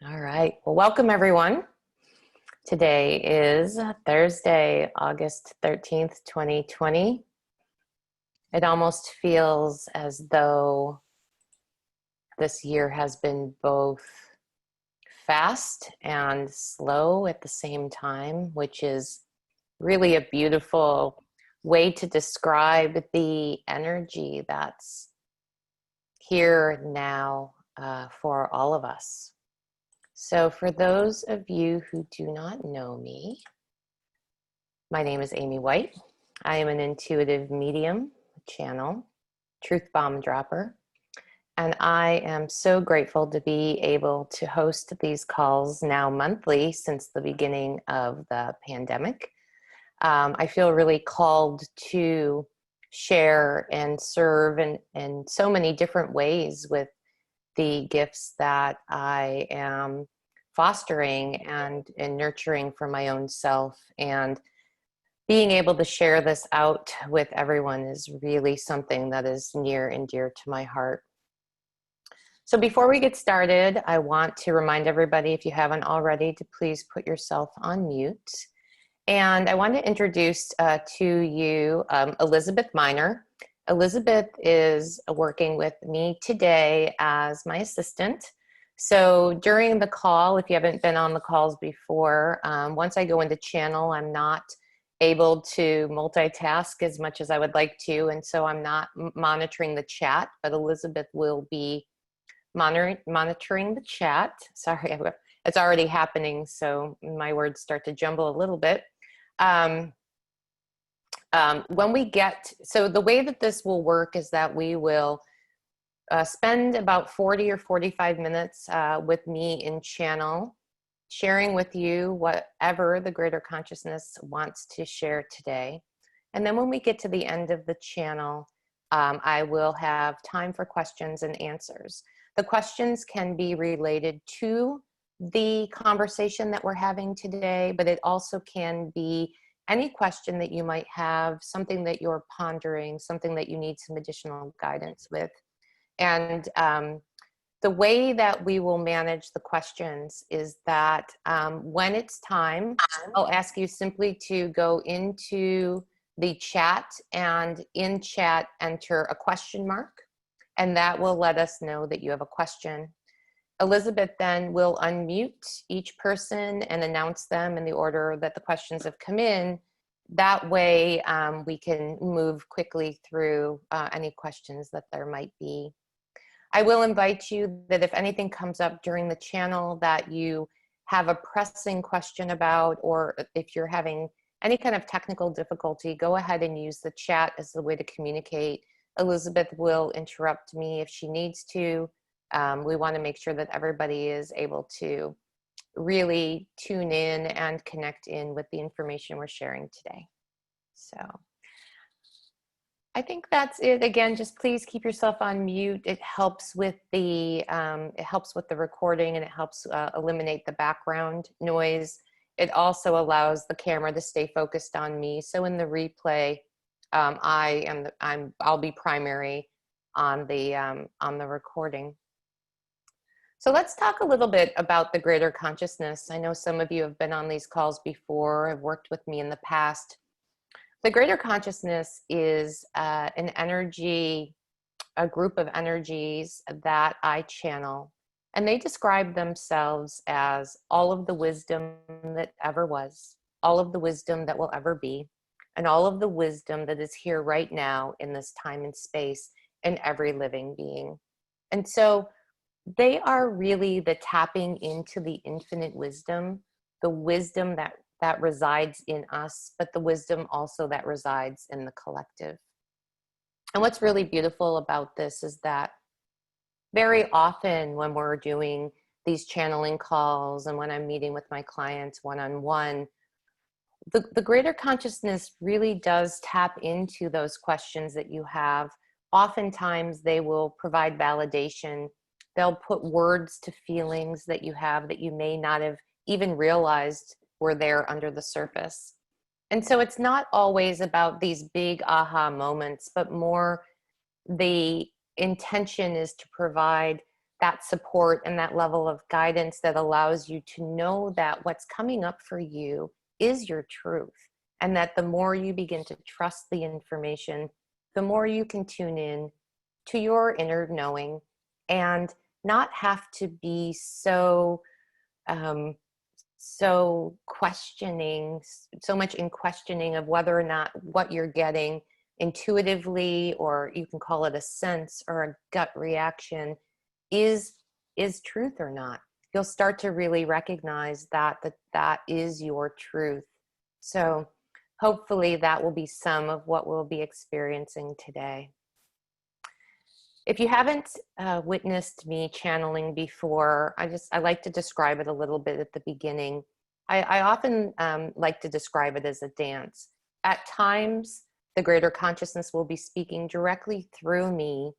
All right. Well, welcome everyone. Today is Thursday, August 13th, 2020. It almost feels as though this year has been both fast and slow at the same time, which is really a beautiful way to describe the energy that's here now for all of us. So for those of you who do not know me, my name is Amy White. I am an intuitive medium, channel, truth bomb dropper, and I am so grateful to be able to host these calls now monthly since the beginning of the pandemic. I feel really called to share and serve in so many different ways with the gifts that I am fostering and nurturing for my own self. And being able to share this out with everyone is really something that is near and dear to my heart. So before we get started, I want to remind everybody, if you haven't already, to please put yourself on mute. And I want to introduce to you Elizabeth Miner. Elizabeth is working with me today as my assistant. So during the call, if you haven't been on the calls before, once I go into channel, I'm not able to multitask as much as I would like to, and so I'm not monitoring the chat, but Elizabeth will be monitoring the chat. Sorry, it's already happening, so my words start to jumble a little bit. When we get, so the way that this will work is that we will spend about 40 or 45 minutes with me in channel, sharing with you whatever the greater consciousness wants to share today. And then when we get to the end of the channel, I will have time for questions and answers. The questions can be related to the conversation that we're having today, but it also can be any question that you might have, something that you're pondering, something that you need some additional guidance with. And the way that we will manage the questions is that when it's time, I'll ask you simply to go into the chat and in chat enter a question mark, and that will let us know that you have a question. Elizabeth then will unmute each person and announce them in the order that the questions have come in. That way we can move quickly through any questions that there might be. I will invite you that if anything comes up during the channel that you have a pressing question about, or if you're having any kind of technical difficulty, go ahead and use the chat as the way to communicate. Elizabeth will interrupt me if she needs to. We want to make sure that everybody is able to really tune in and connect in with the information we're sharing today. So I think that's it. Again, just please keep yourself on mute. It helps with the recording, and it helps eliminate the background noise. It also allows the camera to stay focused on me. So in the replay, I'll be primary on the recording. So let's talk a little bit about the greater consciousness. I know some of you have been on these calls before, have worked with me in the past. The greater consciousness is an energy, a group of energies that I channel, and they describe themselves as all of the wisdom that ever was, all of the wisdom that will ever be, and all of the wisdom that is here right now in this time and space in every living being. And so they are really the tapping into the infinite wisdom, the wisdom that resides in us, but the wisdom also that resides in the collective. And what's really beautiful about this is that very often when we're doing these channeling calls and when I'm meeting with my clients one-on-one, the greater consciousness really does tap into those questions that you have. Oftentimes they will provide validation. They'll put words to feelings that you have that you may not have even realized were there under the surface. And so it's not always about these big aha moments, but more the intention is to provide that support and that level of guidance that allows you to know that what's coming up for you is your truth. And that the more you begin to trust the information, the more you can tune in to your inner knowing and not have to be so questioning, so much in questioning of whether or not what you're getting intuitively, or you can call it a sense or a gut reaction, is truth or not. You'll start to really recognize that is your truth. So hopefully that will be some of what we'll be experiencing today. If you haven't witnessed me channeling before, I like to describe it a little bit at the beginning. I often like to describe it as a dance. At times, the greater consciousness will be speaking directly through me.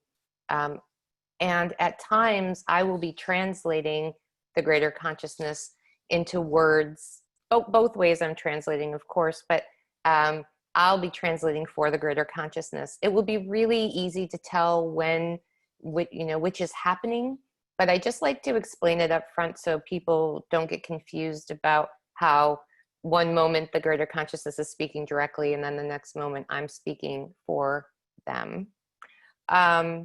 And at times, I will be translating the greater consciousness into words. Both ways I'm translating, of course, but I'll be translating for the greater consciousness. It will be really easy to tell which is happening, but I just like to explain it up front so people don't get confused about how one moment the greater consciousness is speaking directly and then the next moment I'm speaking for them. Yeah,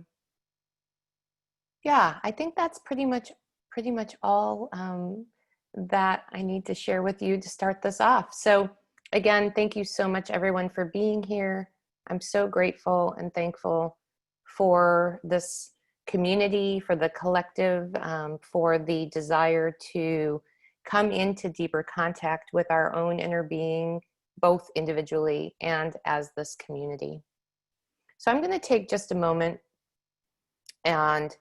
I think that's pretty much all that I need to share with you to start this off. So again, thank you so much, everyone, for being here. I'm so grateful and thankful for this community, for the collective, for the desire to come into deeper contact with our own inner being, both individually and as this community. So I'm going to take just a moment and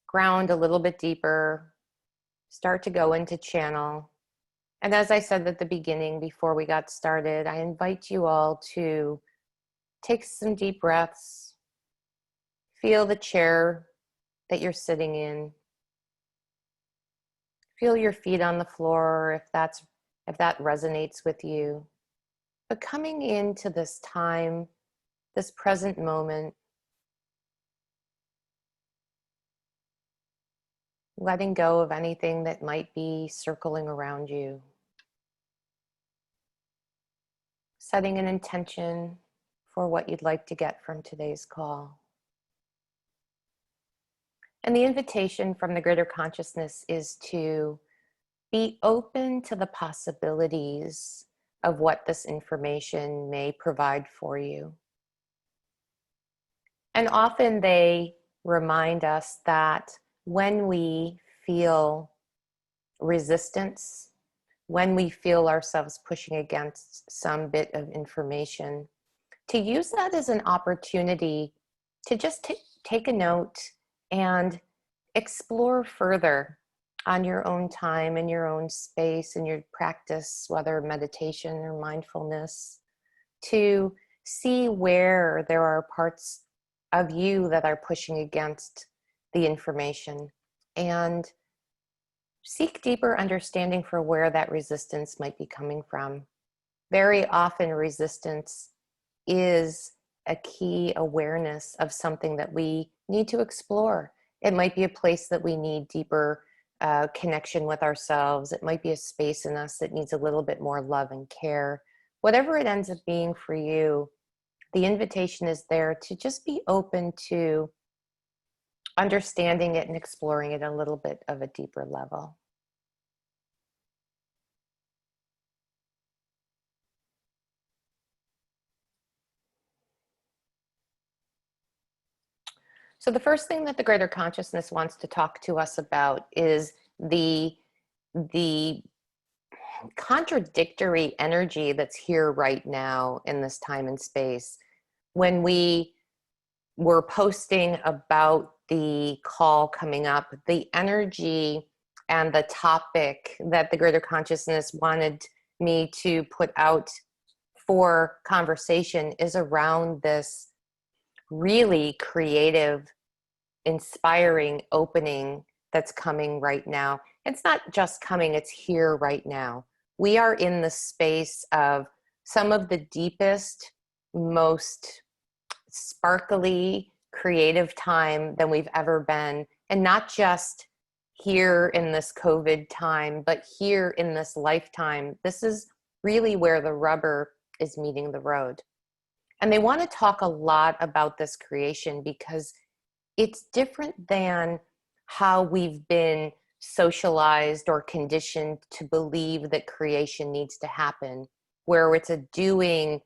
ground a little bit deeper, start to go into channel. And as I said at the beginning, before we got started, I invite you all to take some deep breaths, feel the chair that you're sitting in, feel your feet on the floor if that resonates with you. But coming into this time, this present moment, letting go of anything that might be circling around you. Setting an intention for what you'd like to get from today's call. And the invitation from the greater consciousness is to be open to the possibilities of what this information may provide for you. And often they remind us that when we feel resistance, when we feel ourselves pushing against some bit of information, to use that as an opportunity to just take a note and explore further on your own time, in your own space, in your practice, whether meditation or mindfulness, to see where there are parts of you that are pushing against the information and seek deeper understanding for where that resistance might be coming from. Very often resistance is a key awareness of something that we need to explore. It might be a place that we need deeper connection with ourselves. It might be a space in us that needs a little bit more love and care. Whatever it ends up being for you, the invitation is there to just be open to understanding it and exploring it a little bit of a deeper level. So the first thing that the greater consciousness wants to talk to us about is the contradictory energy that's here right now in this time and space. When we were posting about the call coming up, the energy and the topic that the greater consciousness wanted me to put out for conversation is around this really creative, inspiring opening that's coming right now. It's not just coming, it's here right now. We are in the space of some of the deepest, most sparkly, creative time than we've ever been And not just here in this COVID time, but here in this lifetime. This is really where the rubber is meeting the road. And they want to talk a lot about this creation because it's different than how we've been socialized or conditioned to believe that creation needs to happen, where it's a doing,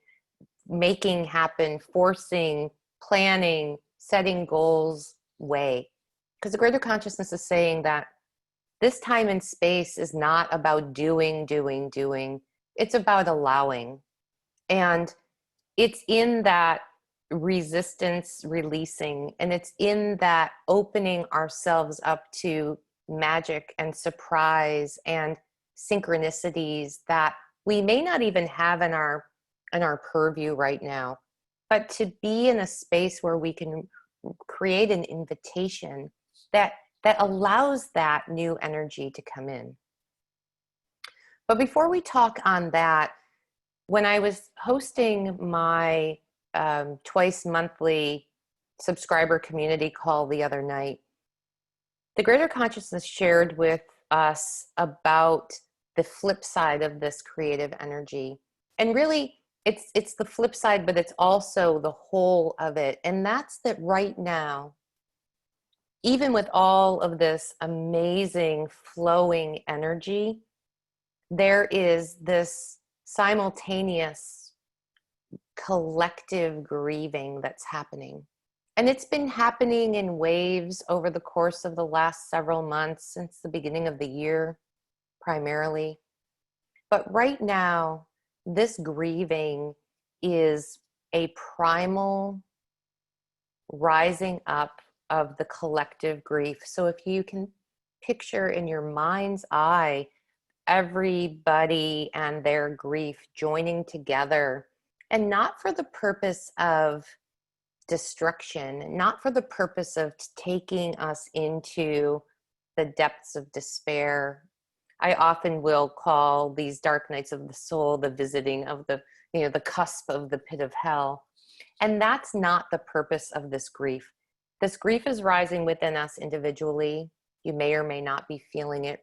making happen, forcing, planning, setting goals way. Because the greater consciousness is saying that this time and space is not about doing, doing, doing. It's about allowing. And it's in that resistance releasing, and it's in that opening ourselves up to magic and surprise and synchronicities that we may not even have in our purview right now, but to be in a space where we can create an invitation that allows that new energy to come in. But before we talk on that, when I was hosting my twice monthly subscriber community call the other night, the greater consciousness shared with us about the flip side of this creative energy. And really, it's the flip side, but it's also the whole of it. And that's that right now, even with all of this amazing flowing energy, there is this simultaneous collective grieving that's happening. And it's been happening in waves over the course of the last several months, since the beginning of the year, primarily. But right now, this grieving is a primal rising up of the collective grief. So if you can picture in your mind's eye everybody and their grief joining together, and not for the purpose of destruction, not for the purpose of taking us into the depths of despair. I often will call these dark nights of the soul the visiting of the, the cusp of the pit of hell. And that's not the purpose of this grief. This grief is rising within us individually. You may or may not be feeling it,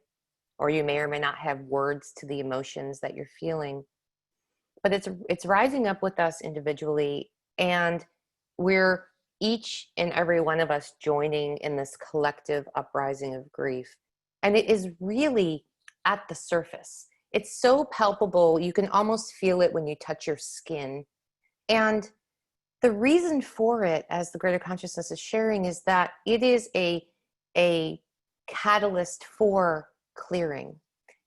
or you may or may not have words to the emotions that you're feeling. But it's rising up with us individually, and we're each and every one of us joining in this collective uprising of grief. And it is really at the surface. It's so palpable, you can almost feel it when you touch your skin. And the reason for it, as the greater consciousness is sharing, is that it is a catalyst for clearing.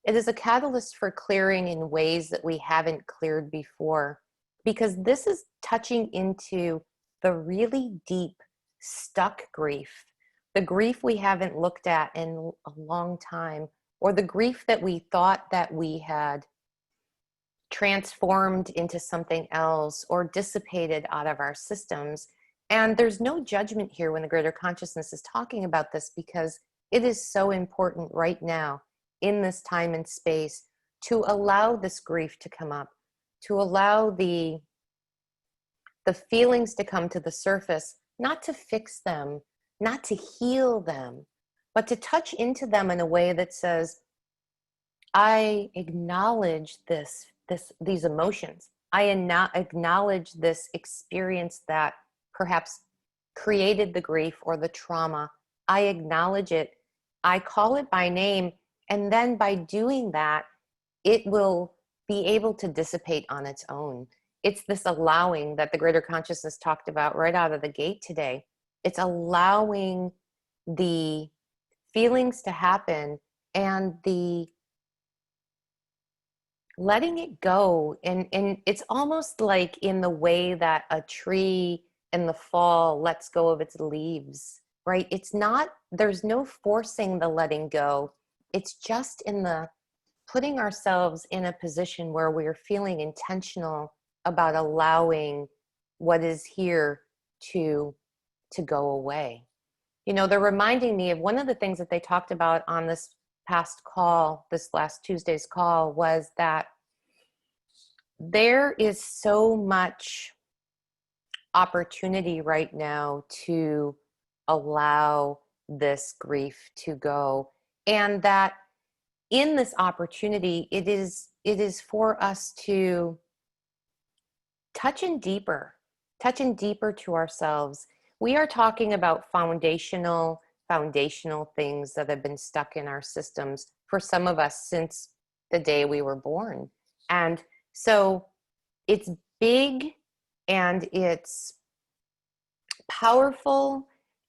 It is a catalyst for clearing in ways that we haven't cleared before, because this is touching into the really deep, stuck grief, the grief we haven't looked at in a long time, or the grief that we thought that we had transformed into something else or dissipated out of our systems. And there's no judgment here when the greater consciousness is talking about this, because it is so important right now in this time and space to allow this grief to come up, to allow the feelings to come to the surface, not to fix them, not to heal them, but to touch into them in a way that says, I acknowledge these emotions. I acknowledge this experience that perhaps created the grief or the trauma. I acknowledge it. I call it by name. And then by doing that, it will be able to dissipate on its own. It's this allowing that the greater consciousness talked about right out of the gate today. It's allowing the feelings to happen and the letting it go. And it's almost like in the way that a tree in the fall lets go of its leaves, right? It's not, there's no forcing the letting go. It's just in the putting ourselves in a position where we're feeling intentional about allowing what is here to go away. They're reminding me of one of the things that they talked about on this past call, this last Tuesday's call, was that there is so much opportunity right now to allow this grief to go, and that in this opportunity, it is for us to touch in deeper to ourselves. We are talking about foundational things that have been stuck in our systems for some of us since the day we were born. And so it's big, and it's powerful,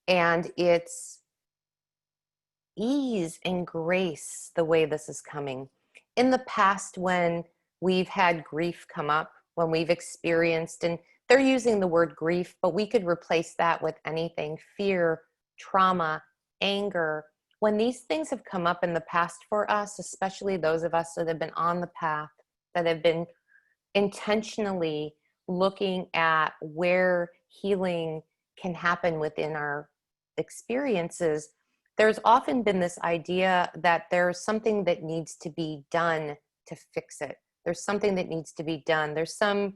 and it's ease and grace the way this is coming. In the past, when we've had grief come up, when we've experienced, and they're using the word grief, but we could replace that with anything: fear, trauma, anger. When these things have come up in the past for us, especially those of us that have been on the path, that have been intentionally looking at where healing can happen within our experiences, there's often been this idea that there's something that needs to be done to fix it. There's something that needs to be done. There's some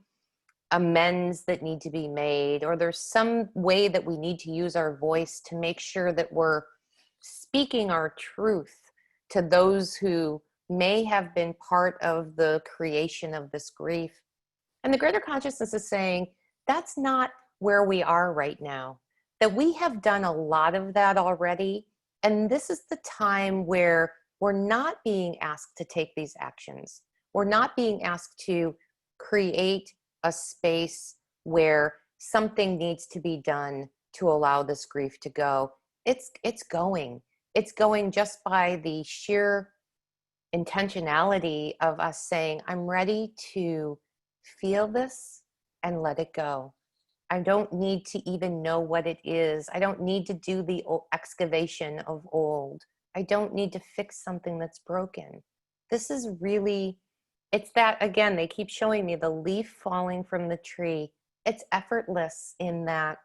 amends that need to be made, or there's some way that we need to use our voice to make sure that we're speaking our truth to those who may have been part of the creation of this grief. And the greater consciousness is saying that's not where we are right now, that we have done a lot of that already. And this is the time where we're not being asked to take these actions. We're not being asked to create a space where something needs to be done to allow this grief to go. It's going. It's going just by the sheer intentionality of us saying, I'm ready to feel this and let it go. I don't need to even know what it is. I don't need to do the excavation of old. I don't need to fix something that's broken. This is really, it's that, again, they keep showing me the leaf falling from the tree. It's effortless in that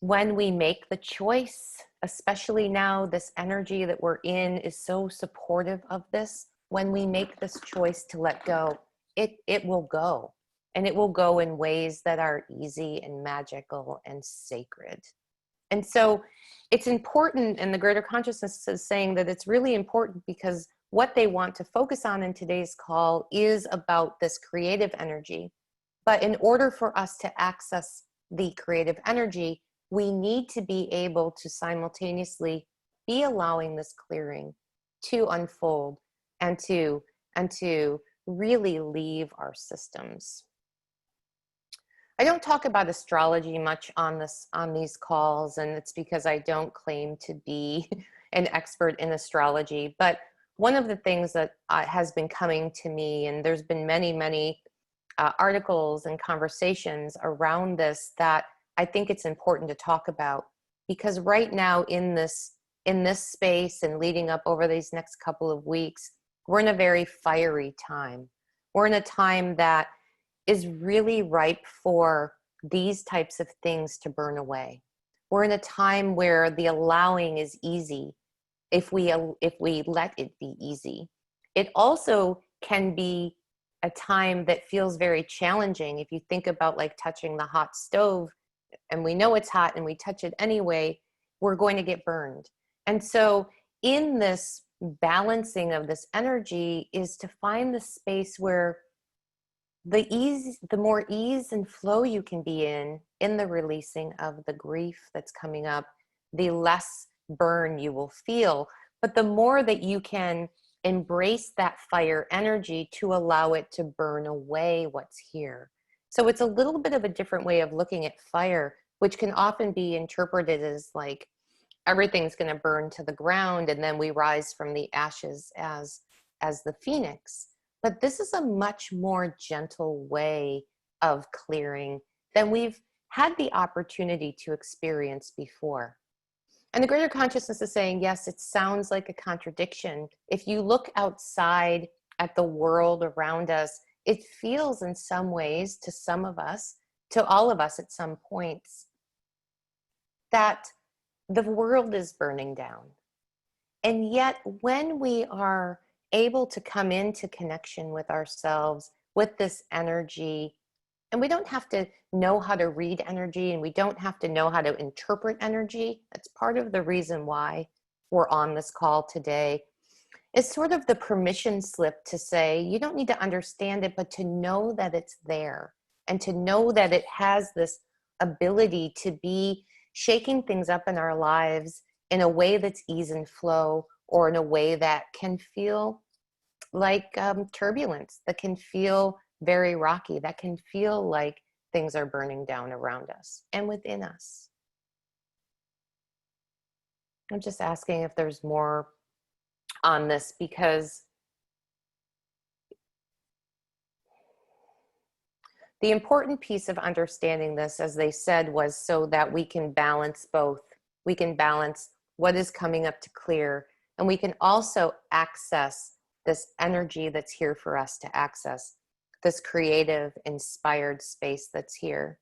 when we make the choice, especially now, this energy that we're in is so supportive of this. When we make this choice to let go, it will go. And it will go in ways that are easy and magical and sacred. And so it's important, and the greater consciousness is saying that it's really important, because what they want to focus on in today's call is about this creative energy. But in order for us to access the creative energy, we need to be able to simultaneously be allowing this clearing to unfold and to really leave our systems. I don't talk about astrology much on these calls, and it's because I don't claim to be an expert in astrology. But one of the things that has been coming to me, and there's been many articles and conversations around this, that I think it's important to talk about, because right now in this space and leading up over these next couple of weeks, we're in a very fiery time. We're in a time that is really ripe for these types of things to burn away. We're in a time where the allowing is easy if we let it be easy. It also can be a time that feels very challenging. If you think about like touching the hot stove, and we know it's hot and we touch it anyway, we're going to get burned. And so in this balancing of this energy is to find the space where the more ease and flow you can be in the releasing of the grief that's coming up, the less burn you will feel. But the more that you can embrace that fire energy to allow it to burn away what's here. So it's a little bit of a different way of looking at fire, which can often be interpreted as like everything's going to burn to the ground and then we rise from the ashes as the phoenix. But this is a much more gentle way of clearing than we've had the opportunity to experience before. And the greater consciousness is saying, yes, it sounds like a contradiction. If you look outside at the world around us, it feels in some ways, to some of us, to all of us at some points, that the world is burning down. And yet when we are able to come into connection with ourselves, with this energy, And we don't have to know how to read energy, and we don't have to know how to interpret energy. That's part of the reason why we're on this call today. It's sort of the permission slip to say, you don't need to understand it, but to know that it's there and to know that it has this ability to be shaking things up in our lives in a way that's ease and flow, or in a way that can feel like turbulence, that can feel very rocky, that can feel like things are burning down around us and within us. I'm just asking if there's more on this, because the important piece of understanding this, as they said, was so that we can balance both. We can balance what is coming up to clear, and we can also access this energy that's here for us to access, this creative, inspired space that's here.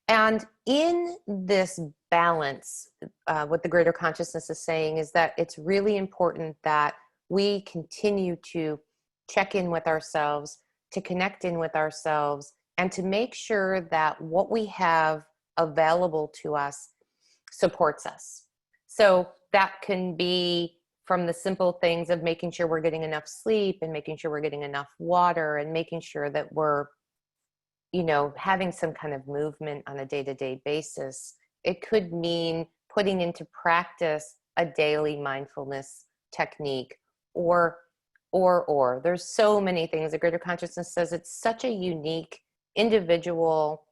And in this balance, what the greater consciousness is saying is that it's really important that we continue to check in with ourselves, to connect in with ourselves, and to make sure that what we have available to us supports us. So that can be from the simple things of making sure we're getting enough sleep, and making sure we're getting enough water, and making sure that we're, you know, having some kind of movement on a day-to-day basis. It could mean putting into practice a daily mindfulness technique, or there's so many things. The greater consciousness says it's such a unique individual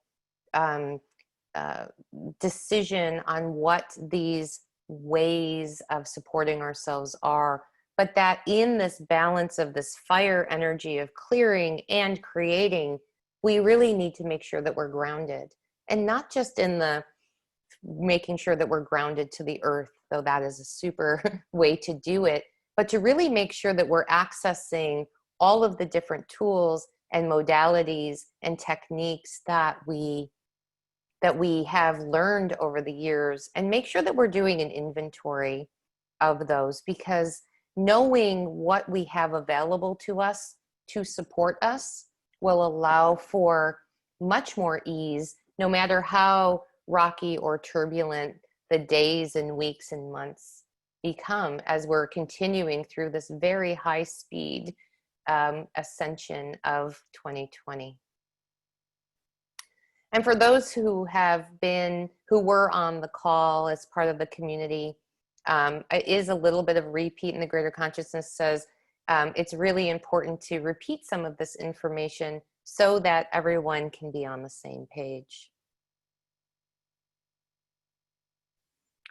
decision on what these ways of supporting ourselves are, but that in this balance of this fire energy of clearing and creating, we really need to make sure that we're grounded, and not just in the making sure that we're grounded to the earth, though that is a super way to do it, but to really make sure that we're accessing all of the different tools and modalities and techniques that we have learned over the years, and make sure that we're doing an inventory of those, because knowing what we have available to us to support us will allow for much more ease, no matter how rocky or turbulent the days and weeks and months become, as we're continuing through this very high speed ascension of 2020. And for those who were on the call as part of the community, it is a little bit of repeat, and the greater consciousness says it's really important to repeat some of this information so that everyone can be on the same page.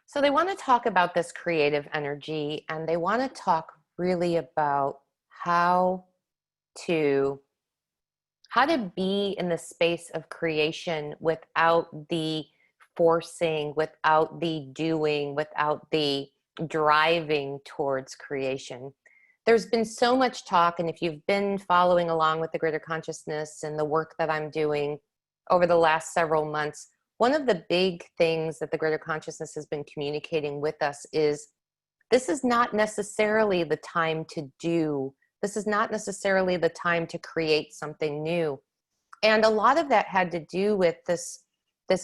So they want to talk about this creative energy, and they want to talk really about how to be in the space of creation without the forcing, without the doing, without the driving towards creation. There's been so much talk, and if you've been following along with the greater consciousness and the work that I'm doing over the last several months, one of the big things that the greater consciousness has been communicating with us is this is not necessarily the time to do. This is not necessarily the time to create something new. And a lot of that had to do with this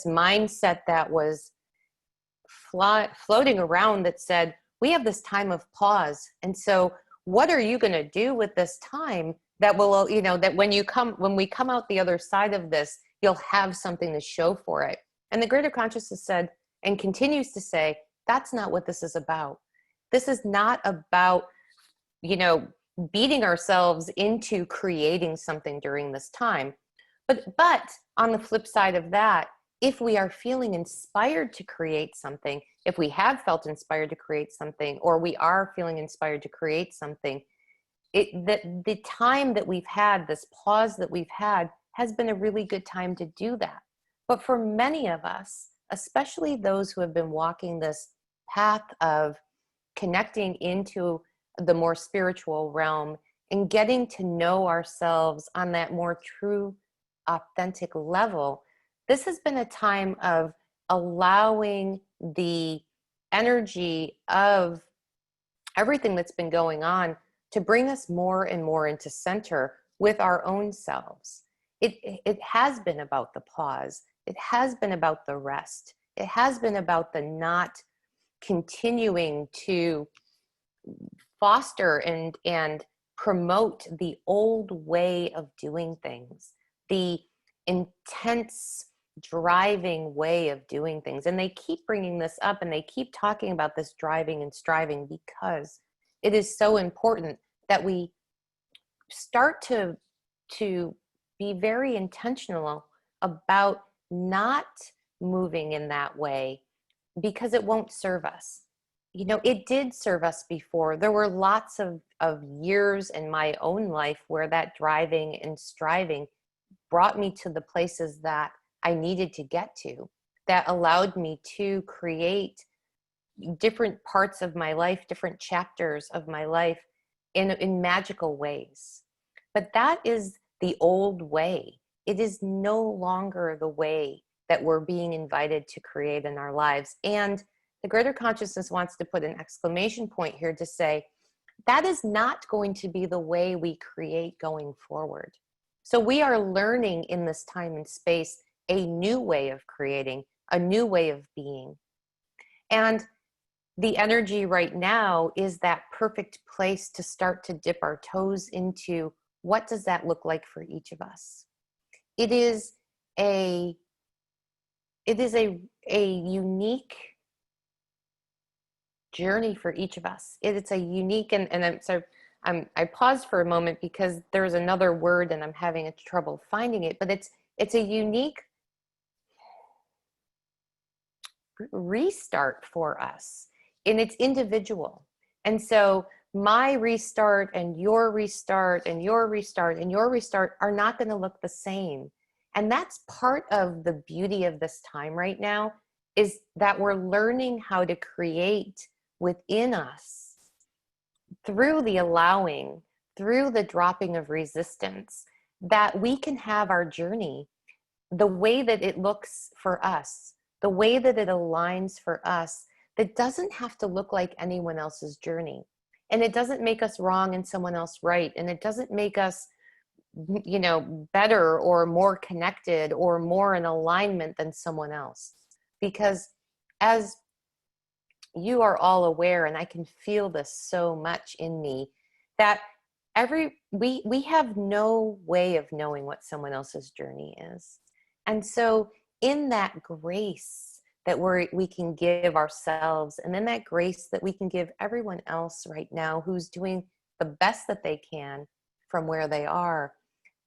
mindset that was floating around that said, we have this time of pause. And so what are you going to do with this time that will, you know, that when we come out the other side of this, you'll have something to show for it. And the greater consciousness said, and continues to say, that's not what this is about. This is not about, you know, beating ourselves into creating something during this time. But on the flip side of that, if we are feeling inspired to create something, if we have felt inspired to create something, or we are feeling inspired to create something, the time that we've had, this pause that we've had, has been a really good time to do that. But for many of us, especially those who have been walking this path of connecting into the more spiritual realm and getting to know ourselves on that more true, authentic level, this has been a time of allowing the energy of everything that's been going on to bring us more and more into center with our own selves. it has been about the pause. It has been about the rest. It has been about the not continuing to foster and promote the old way of doing things, the intense driving way of doing things. And they keep bringing this up and they keep talking about this driving and striving because it is so important that we start to be very intentional about not moving in that way because it won't serve us. You know, it did serve us before. There were lots of years in my own life where that driving and striving brought me to the places that I needed to get to, that allowed me to create different parts of my life, different chapters of my life in magical ways. But that is the old way. It is no longer the way that we're being invited to create in our lives. And the greater consciousness wants to put an exclamation point here to say, that is not going to be the way we create going forward. So we are learning in this time and space a new way of creating, a new way of being. And the energy right now is that perfect place to start to dip our toes into what does that look like for each of us. It is a unique journey for each of us. It's a unique, and so I paused for a moment because there's another word and I'm having trouble finding it, but it's a unique restart for us, and it's individual. And so my restart and your restart and your restart and your restart are not going to look the same. And that's part of the beauty of this time right now, is that we're learning how to create within us through the allowing, through the dropping of resistance, that we can have our journey the way that it looks for us, the way that it aligns for us, that doesn't have to look like anyone else's journey. And it doesn't make us wrong and someone else right. And it doesn't make us, you know, better or more connected or more in alignment than someone else. Because as you are all aware, and I can feel this so much in me, that we have no way of knowing what someone else's journey is. And so in that grace that we can give ourselves, and then that grace that we can give everyone else right now who's doing the best that they can from where they are,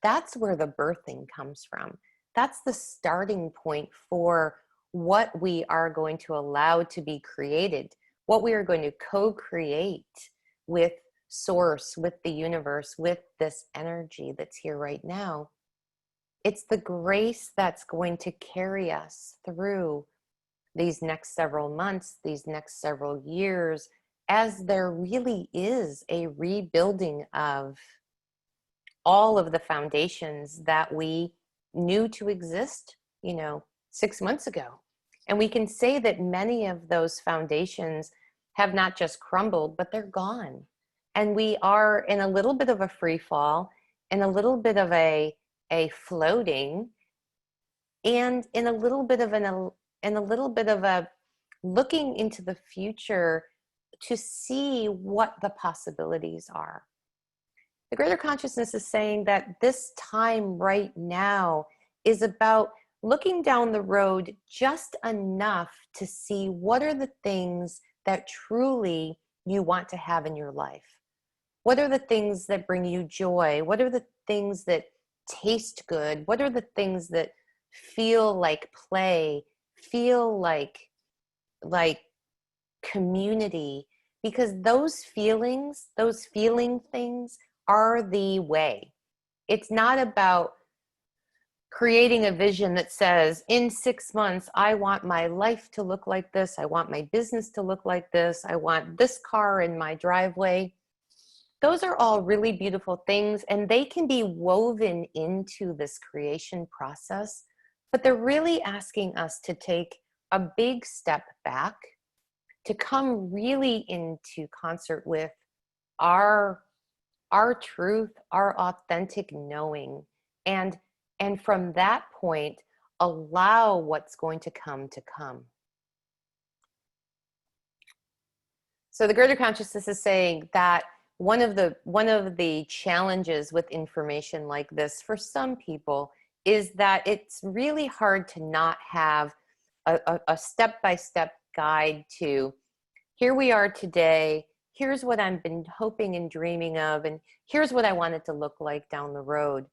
that's where the birthing comes from. That's the starting point for what we are going to allow to be created, what we are going to co-create with source, with the universe, with this energy that's here right now. It's the grace that's going to carry us through these next several months, these next several years, as there really is a rebuilding of all of the foundations that we knew to exist, 6 months ago. And we can say that many of those foundations have not just crumbled, but they're gone. And we are in a little bit of a free fall, in a little bit of a floating, and in a little bit of a looking into the future to see what the possibilities are. The greater consciousness is saying that this time right now is about looking down the road just enough to see what are the things that truly you want to have in your life. What are the things that bring you joy? What are the things that taste good? What are the things that feel like play, feel like community? Because those feeling things are the way. It's not about creating a vision that says, in 6 months, I want my life to look like this. I want my business to look like this. I want this car in my driveway. Those are all really beautiful things, and they can be woven into this creation process, but they're really asking us to take a big step back, to come really into concert with our truth, our authentic knowing, and And from that point, allow what's going to come to come. So the greater consciousness is saying that one of the challenges with information like this for some people is that it's really hard to not have a step-by-step guide to, here we are today, here's what I've been hoping and dreaming of, and here's what I want it to look like down the road.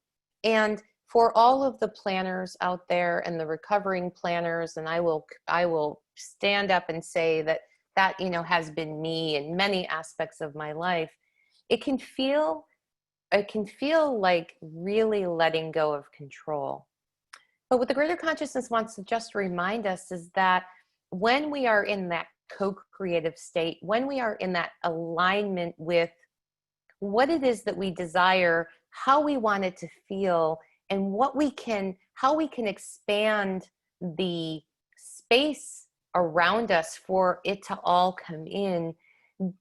And for all of the planners out there and the recovering planners, and I will stand up and say that has been me in many aspects of my life. It can feel like really letting go of control. But what the greater consciousness wants to just remind us is that when we are in that co-creative state, when we are in that alignment with what it is that we desire, how we want it to feel, and how we can expand the space around us for it to all come in,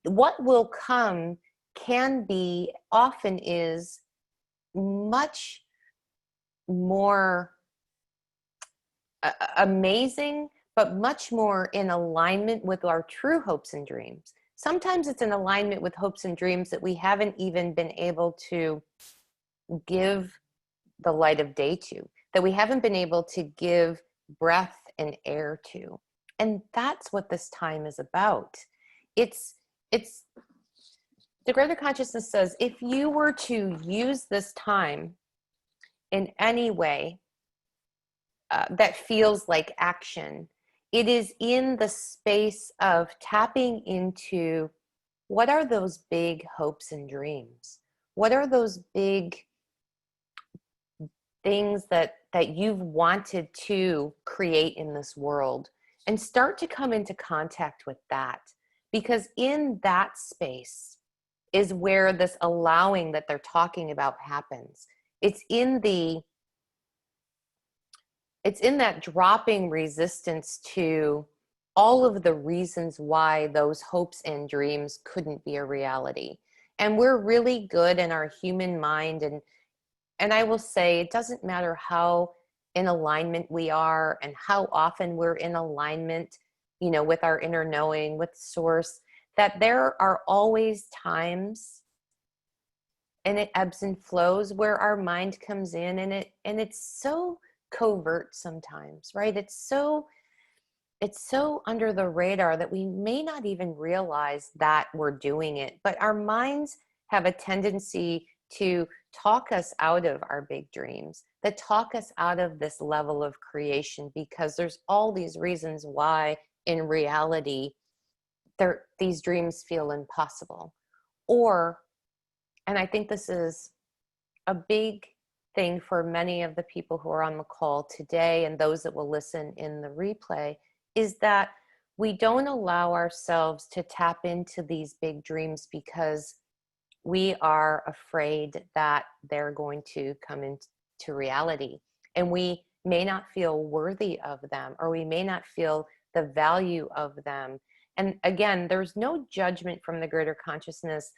what will come often is much more amazing, but much more in alignment with our true hopes and dreams. Sometimes it's in alignment with hopes and dreams that we haven't even been able to give the light of day to, that we haven't been able to give breath and air to. And that's what this time is about. It's the greater consciousness says, if you were to use this time in any way that feels like action, it is in the space of tapping into what are those big hopes and dreams? What are those big things that you've wanted to create in this world? And start to come into contact with that. Because in that space is where this allowing that they're talking about happens. It's in that dropping resistance to all of the reasons why those hopes and dreams couldn't be a reality. And we're really good in our human mind, and I will say it doesn't matter how in alignment we are and how often we're in alignment, with our inner knowing, with source, that there are always times, and it ebbs and flows, where our mind comes in and it's so covert sometimes, right? It's so under the radar that we may not even realize that we're doing it. But our minds have a tendency to talk us out of our big dreams, that talk us out of this level of creation, because there's all these reasons why in reality these dreams feel impossible. And I think this is a big thing for many of the people who are on the call today and those that will listen in the replay, is that we don't allow ourselves to tap into these big dreams because we are afraid that they're going to come into reality, and we may not feel worthy of them, or we may not feel the value of them. And again, there's no judgment from the greater consciousness.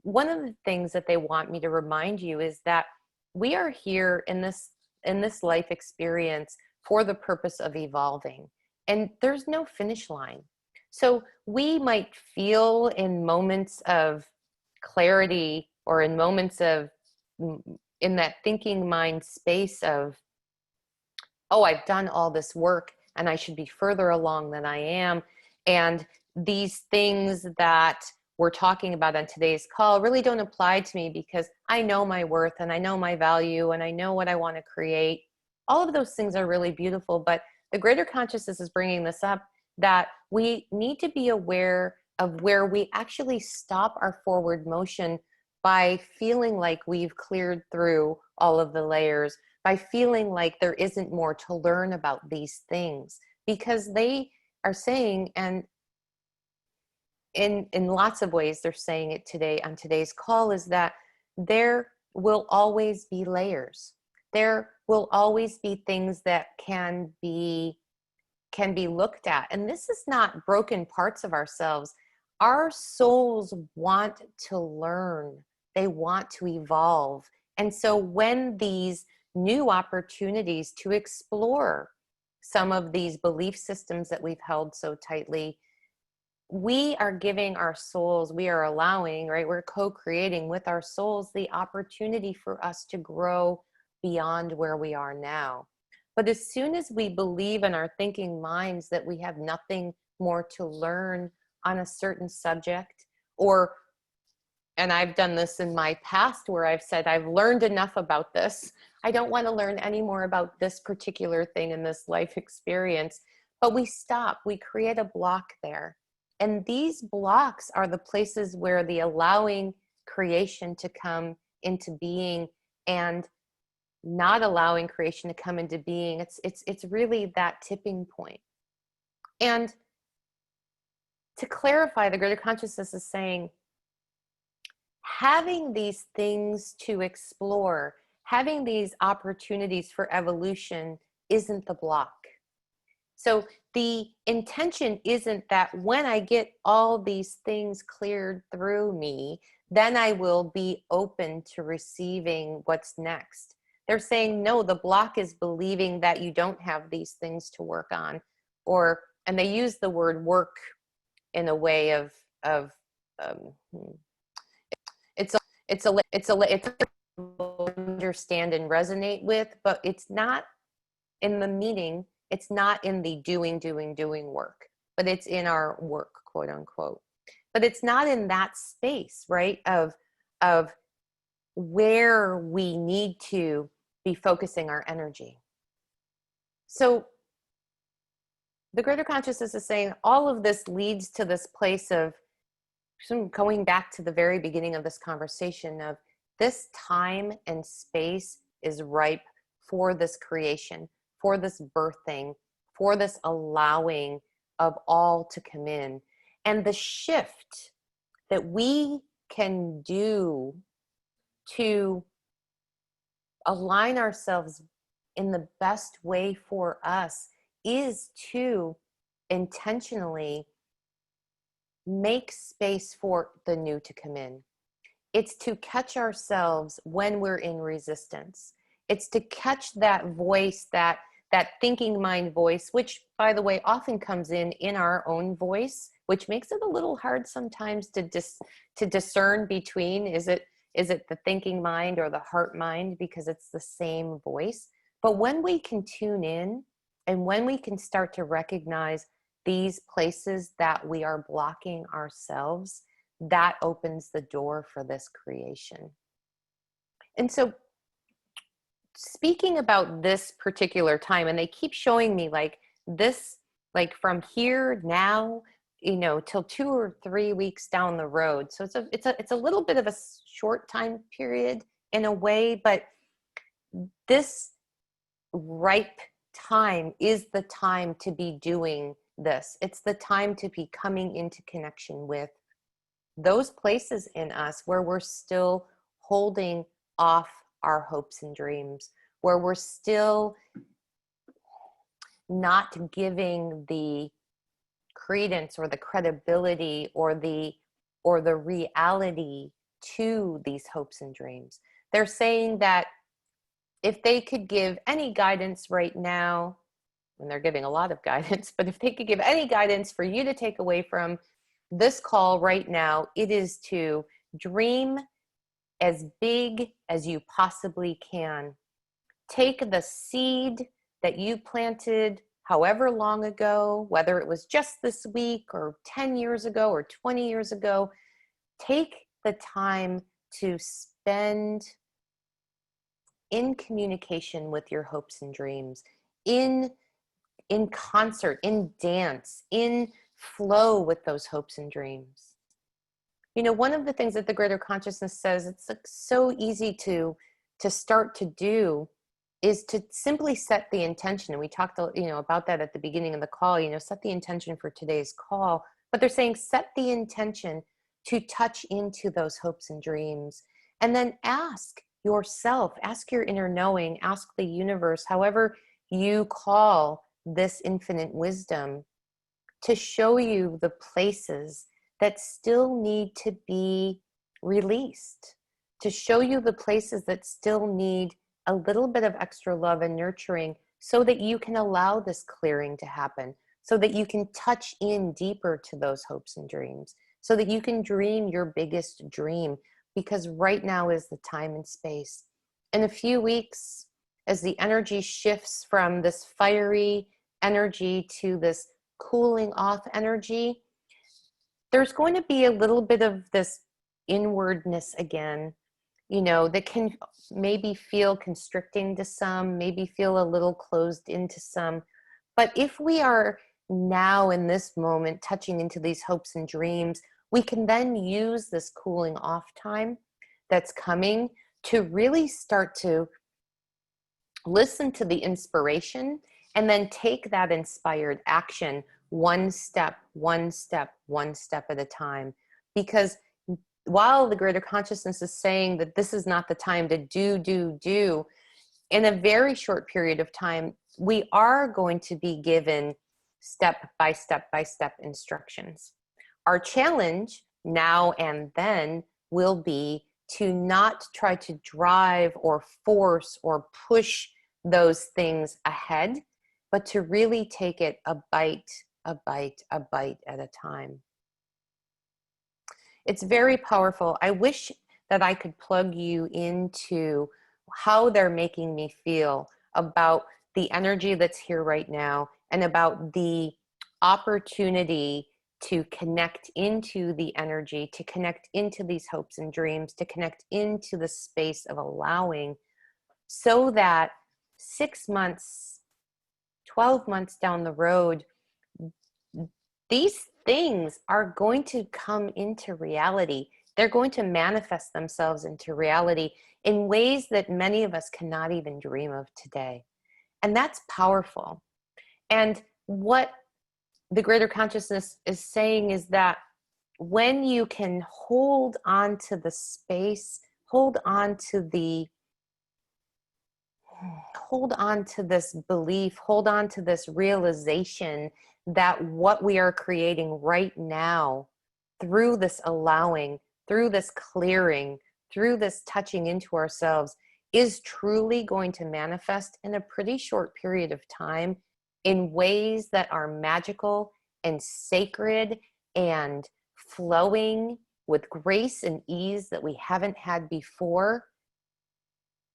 One of the things that they want me to remind you is that we are here in this life experience for the purpose of evolving, and there's no finish line. So we might feel in moments of clarity, or in moments of in that thinking mind space of, oh, I've done all this work and I should be further along than I am, and these things that we're talking about on today's call really don't apply to me because I know my worth and I know my value and I know what I want to create. All of those things are really beautiful, but the greater consciousness is bringing this up, that we need to be aware of where we actually stop our forward motion by feeling like we've cleared through all of the layers, by feeling like there isn't more to learn about these things, because they are saying, and in lots of ways they're saying it today on today's call, is that there will always be layers. There will always be things that can be looked at. And this is not broken parts of ourselves. Our souls want to learn. They want to evolve. And so when these new opportunities to explore some of these belief systems that we've held so tightly. We are giving our souls, we are allowing, right? We're co-creating with our souls the opportunity for us to grow beyond where we are now. But as soon as we believe in our thinking minds that we have nothing more to learn on a certain subject, or, and I've done this in my past where I've said, I've learned enough about this. I don't want to learn any more about this particular thing in this life experience. But we stop, we create a block there. And these blocks are the places where the allowing creation to come into being and not allowing creation to come into being. It's really that tipping point. And to clarify, the greater consciousness is saying, having these things to explore, having these opportunities for evolution isn't the block. So the intention isn't that when I get all these things cleared through me, then I will be open to receiving what's next. They're saying, no, the block is believing that you don't have these things to work on, or, and they use the word work in a way of it's understand and resonate with, but it's not in the meaning. It's not in the doing work, but it's in our work, quote unquote. But it's not in that space, right? Of where we need to be focusing our energy. So the greater consciousness is saying all of this leads to this place of going back to the very beginning of this conversation of this time and space is ripe for this creation, for this birthing, for this allowing of all to come in. And the shift that we can do to align ourselves in the best way for us is to intentionally make space for the new to come in. It's to catch ourselves when we're in resistance. It's to catch that voice, that thinking mind voice, which, by the way, often comes in our own voice, which makes it a little hard sometimes to discern between, is it the thinking mind or the heart mind, because it's the same voice. But when we can tune in and when we can start to recognize these places that we are blocking ourselves, that opens the door for this creation. And so speaking about this particular time, and they keep showing me like this, like from here now, you know, till 2 or 3 weeks down the road. So it's a little bit of a short time period in a way, but this ripe time is the time to be doing this. It's the time to be coming into connection with those places in us where we're still holding off our hopes and dreams, where we're still not giving the credence or the credibility or the reality to these hopes and dreams. They're saying that if they could give any guidance right now, and they're giving a lot of guidance, but if they could give any guidance for you to take away from this call right now, it is to dream as big as you possibly can. Take the seed that you planted however long ago, whether it was just this week or 10 years ago or 20 years ago, take the time to spend in communication with your hopes and dreams, in concert, in dance, in flow with those hopes and dreams. You know, one of the things that the greater consciousness says, it's like so easy to start to do, is to simply set the intention. And we talked, you know, about that at the beginning of the call, you know, set the intention for today's call. But they're saying set the intention to touch into those hopes and dreams. And then ask yourself, ask your inner knowing, ask the universe, however you call this infinite wisdom, to show you the places that still need to be released, to show you the places that still need a little bit of extra love and nurturing so that you can allow this clearing to happen, so that you can touch in deeper to those hopes and dreams, so that you can dream your biggest dream, because right now is the time and space. In a few weeks, as the energy shifts from this fiery energy to this cooling off energy, there's going to be a little bit of this inwardness again, you know, that can maybe feel constricting to some, maybe feel a little closed into some. But if we are now in this moment touching into these hopes and dreams, we can then use this cooling off time that's coming to really start to listen to the inspiration and then take that inspired action one step, one step, one step at a time. Because while the greater consciousness is saying that this is not the time to do, in a very short period of time, we are going to be given step by step by step instructions. Our challenge now and then will be to not try to drive or force or push those things ahead, but to really take it a bite, a bite, a bite at a time. It's very powerful. I wish that I could plug you into how they're making me feel about the energy that's here right now and about the opportunity to connect into the energy, to connect into these hopes and dreams, to connect into the space of allowing, so that 6 months, 12 months down the road, these things are going to come into reality. They're going to manifest themselves into reality in ways that many of us cannot even dream of today. And that's powerful. And what the greater consciousness is saying is that when you can hold on to the space, hold on to this belief, hold on to this realization that what we are creating right now through this allowing, through this clearing, through this touching into ourselves is truly going to manifest in a pretty short period of time in ways that are magical and sacred and flowing with grace and ease that we haven't had before,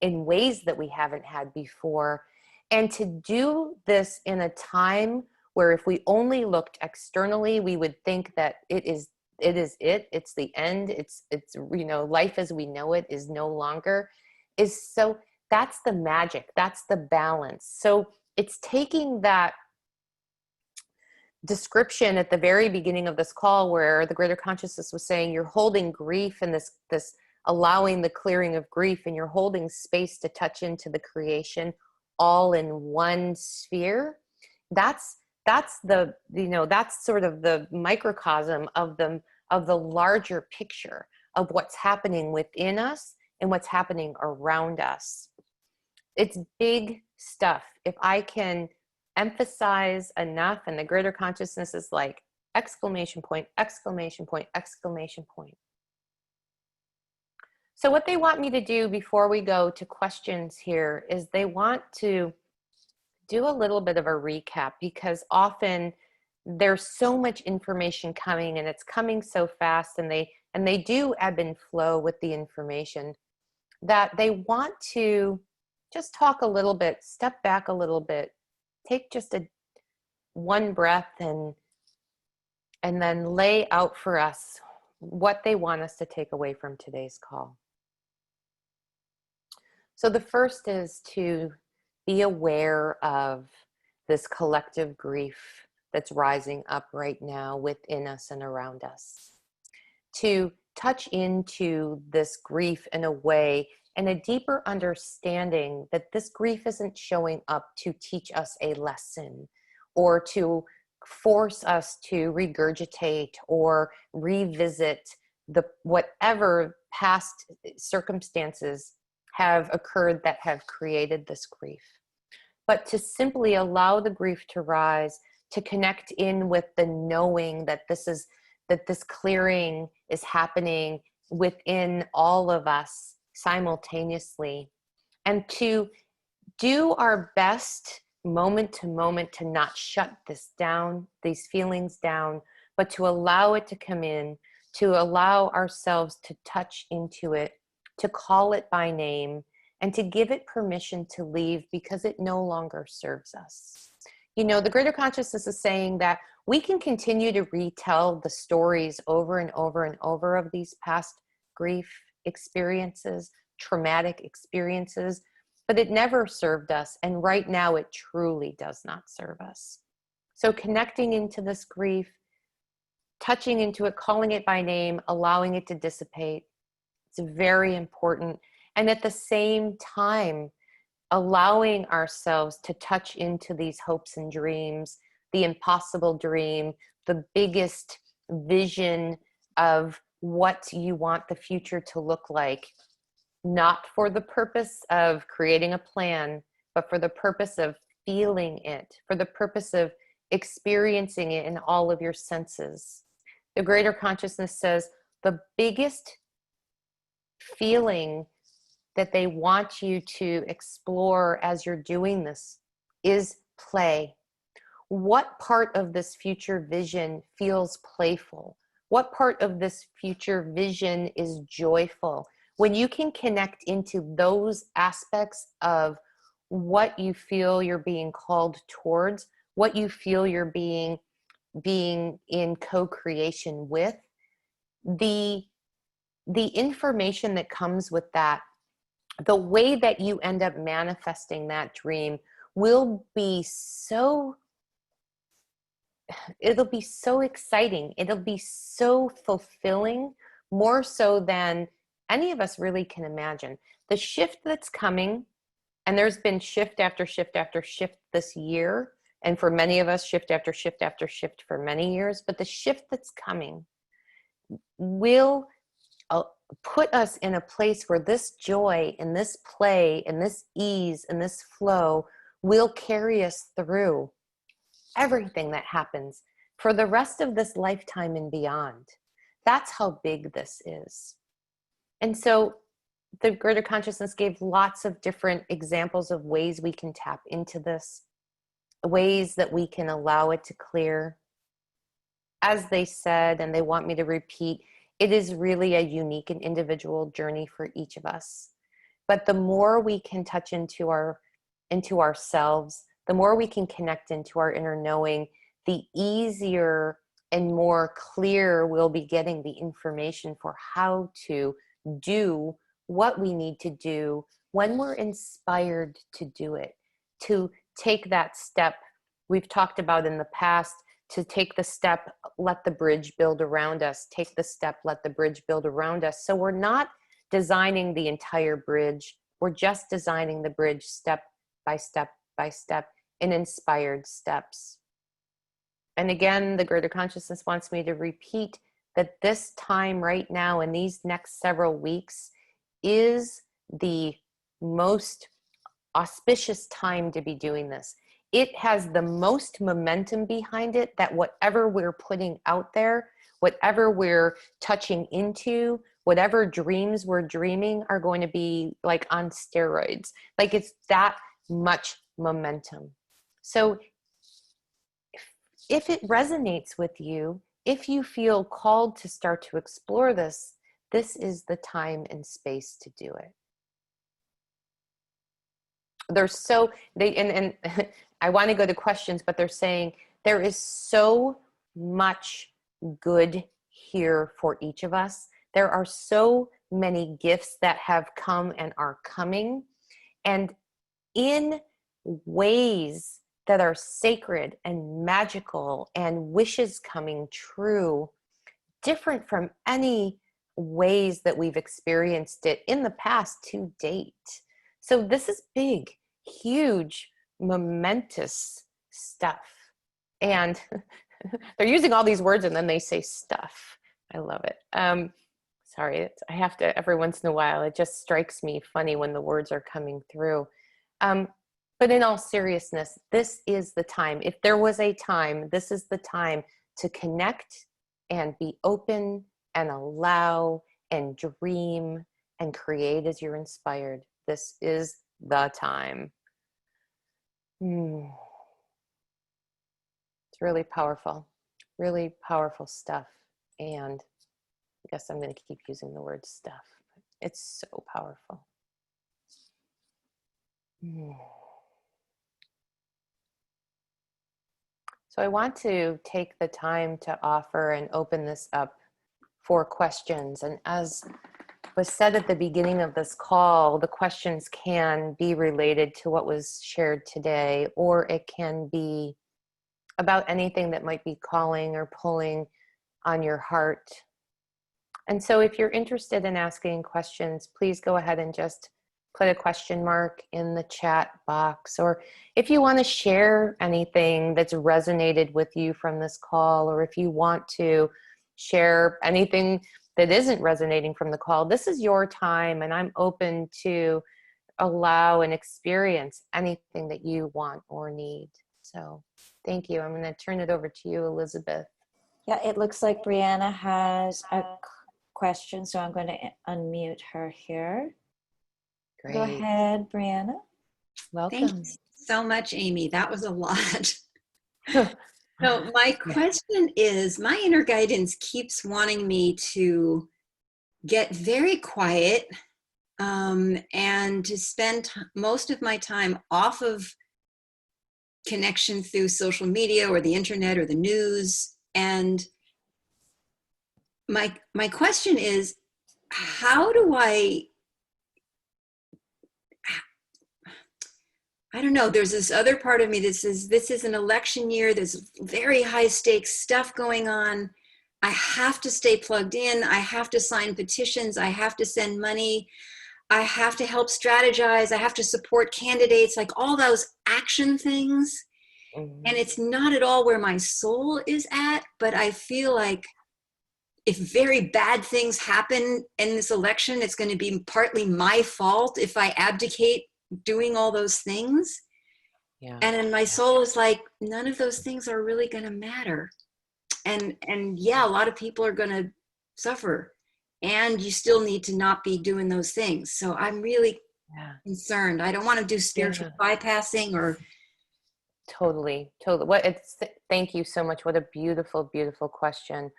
in ways that we haven't had before. And to do this in a time where if we only looked externally, we would think that it's the end, it's you know, life as we know it is no longer, is so, that's the magic, that's the balance. So it's taking that description at the very beginning of this call where the greater consciousness was saying you're holding grief and this allowing the clearing of grief, and you're holding space to touch into the creation all in one sphere. That's the, you know, that's sort of the microcosm of the larger picture of what's happening within us and what's happening around us. It's big stuff. If I can emphasize enough, and the greater consciousness is like exclamation point, exclamation point, exclamation point. So what they want me to do before we go to questions here is they want to do a little bit of a recap, because often there's so much information coming and it's coming so fast, and they do ebb and flow with the information, that they want to just talk a little bit, step back a little bit, take just one breath, and then lay out for us what they want us to take away from today's call. So the first is to be aware of this collective grief that's rising up right now within us and around us. To touch into this grief in a way and a deeper understanding that this grief isn't showing up to teach us a lesson or to force us to regurgitate or revisit whatever past circumstances have occurred that have created this grief, but to simply allow the grief to rise, to connect in with the knowing that this clearing is happening within all of us simultaneously, and to do our best moment to moment to not shut this down, these feelings down, but to allow it to come in, to allow ourselves to touch into it, to call it by name, and to give it permission to leave because it no longer serves us. You know, the greater consciousness is saying that we can continue to retell the stories over and over and over of these past grief experiences, traumatic experiences, but it never served us. And right now it truly does not serve us. So connecting into this grief, touching into it, calling it by name, allowing it to dissipate, it's very important. And at the same time, allowing ourselves to touch into these hopes and dreams, the impossible dream, the biggest vision of what you want the future to look like, not for the purpose of creating a plan, but for the purpose of feeling it, for the purpose of experiencing it in all of your senses. The greater consciousness says the biggest feeling that they want you to explore as you're doing this is play. What part of this future vision feels playful? What part of this future vision is joyful? When you can connect into those aspects of what you feel you're being called towards, what you feel you're being in co-creation with, the information that comes with that, the way that you end up manifesting that dream will be so, it'll be so exciting. It'll be so fulfilling, more so than any of us really can imagine. The shift that's coming, and there's been shift after shift after shift this year, and for many of us, shift after shift after shift for many years, but the shift that's coming will put us in a place where this joy and this play and this ease and this flow will carry us through everything that happens for the rest of this lifetime and beyond. That's how big this is. And so the greater consciousness gave lots of different examples of ways we can tap into this, ways that we can allow it to clear. As they said, and they want me to repeat, it is really a unique and individual journey for each of us. But the more we can touch into ourselves, the more we can connect into our inner knowing, the easier and more clear we'll be getting the information for how to do what we need to do when we're inspired to do it, to take that step we've talked about in the past, to take the step, let the bridge build around us, take the step, let the bridge build around us. So we're not designing the entire bridge, we're just designing the bridge step by step by step in inspired steps. And again, the greater consciousness wants me to repeat that this time right now in these next several weeks is the most auspicious time to be doing this. It has the most momentum behind it, that whatever we're putting out there, whatever we're touching into, whatever dreams we're dreaming are going to be like on steroids. Like it's that much momentum. So if it resonates with you, if you feel called to start to explore this, this is the time and space to do it. And I want to go to questions, but they're saying there is so much good here for each of us. There are so many gifts that have come and are coming, and in ways that are sacred and magical and wishes coming true, different from any ways that we've experienced it in the past to date. So this is big, huge, momentous stuff. And they're using all these words and then they say stuff. I love it. Sorry, I have to, every once in a while, it just strikes me funny when the words are coming through. But in all seriousness, this is the time. If there was a time, this is the time to connect and be open and allow and dream and create as you're inspired. This is the time. It's really powerful stuff. And I guess I'm going to keep using the word stuff. It's so powerful. So I want to take the time to offer and open this up for questions. And as was said at the beginning of this call, the questions can be related to what was shared today, or it can be about anything that might be calling or pulling on your heart. And so if you're interested in asking questions, please go ahead and just put a question mark in the chat box. Or if you want to share anything that's resonated with you from this call, or if you want to share anything that isn't resonating from the call, this is your time, and I'm open to allow and experience anything that you want or need. So thank you. I'm going to turn it over to you, Elizabeth. Yeah, it looks like Brianna has a question, so I'm going to unmute her here. Great. Go ahead, Brianna. Welcome. Thank you so much, Amy. That was a lot. So my question is, my inner guidance keeps wanting me to get very quiet and to spend most of my time off of connection through social media or the internet or the news. And my question is, how do I don't know, there's this other part of me that says, this is an election year, there's very high stakes stuff going on. I have to stay plugged in. I have to sign petitions. I have to send money. I have to help strategize. I have to support candidates, like all those action things. Mm-hmm. And it's not at all where my soul is at, but I feel like if very bad things happen in this election, it's going to be partly my fault if I abdicate doing all those things. Yeah. And then my soul is like, none of those things are really going to matter. And yeah, a lot of people are going to suffer, and you still need to not be doing those things. So I'm really concerned. I don't want to do spiritual bypassing or. Totally. Thank you so much. What a beautiful, beautiful question.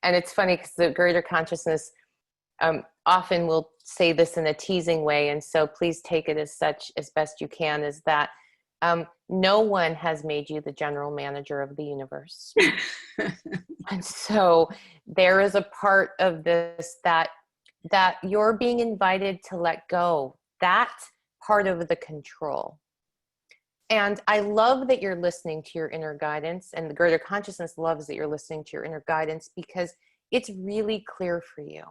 And it's funny because the greater consciousness often will say this in a teasing way, and so please take it as such as best you can, is that no one has made you the general manager of the universe. And so there is a part of this that you're being invited to let go, that part of the control. And I love that you're listening to your inner guidance, and the greater consciousness loves that you're listening to your inner guidance, because it's really clear for you.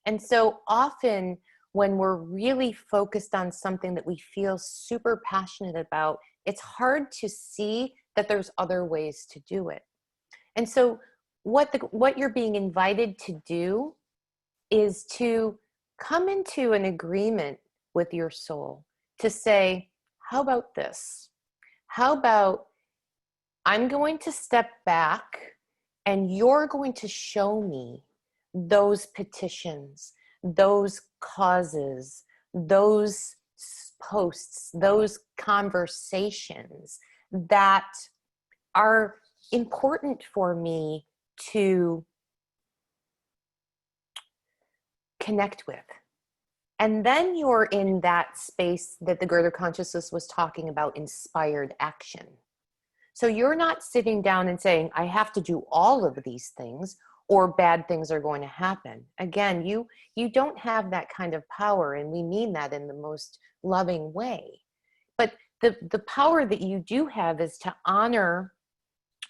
And so often when we're really focused on something that we feel super passionate about, it's hard to see that there's other ways to do it. And so what you're being invited to do is to come into an agreement with your soul to say, how about this? How about I'm going to step back and you're going to show me those petitions, those causes, those posts, those conversations that are important for me to connect with. And then you're in that space that the greater consciousness was talking about, inspired action. So you're not sitting down and saying, I have to do all of these things or bad things are going to happen. Again, you don't have that kind of power, and we mean that in the most loving way. But the power that you do have is to honor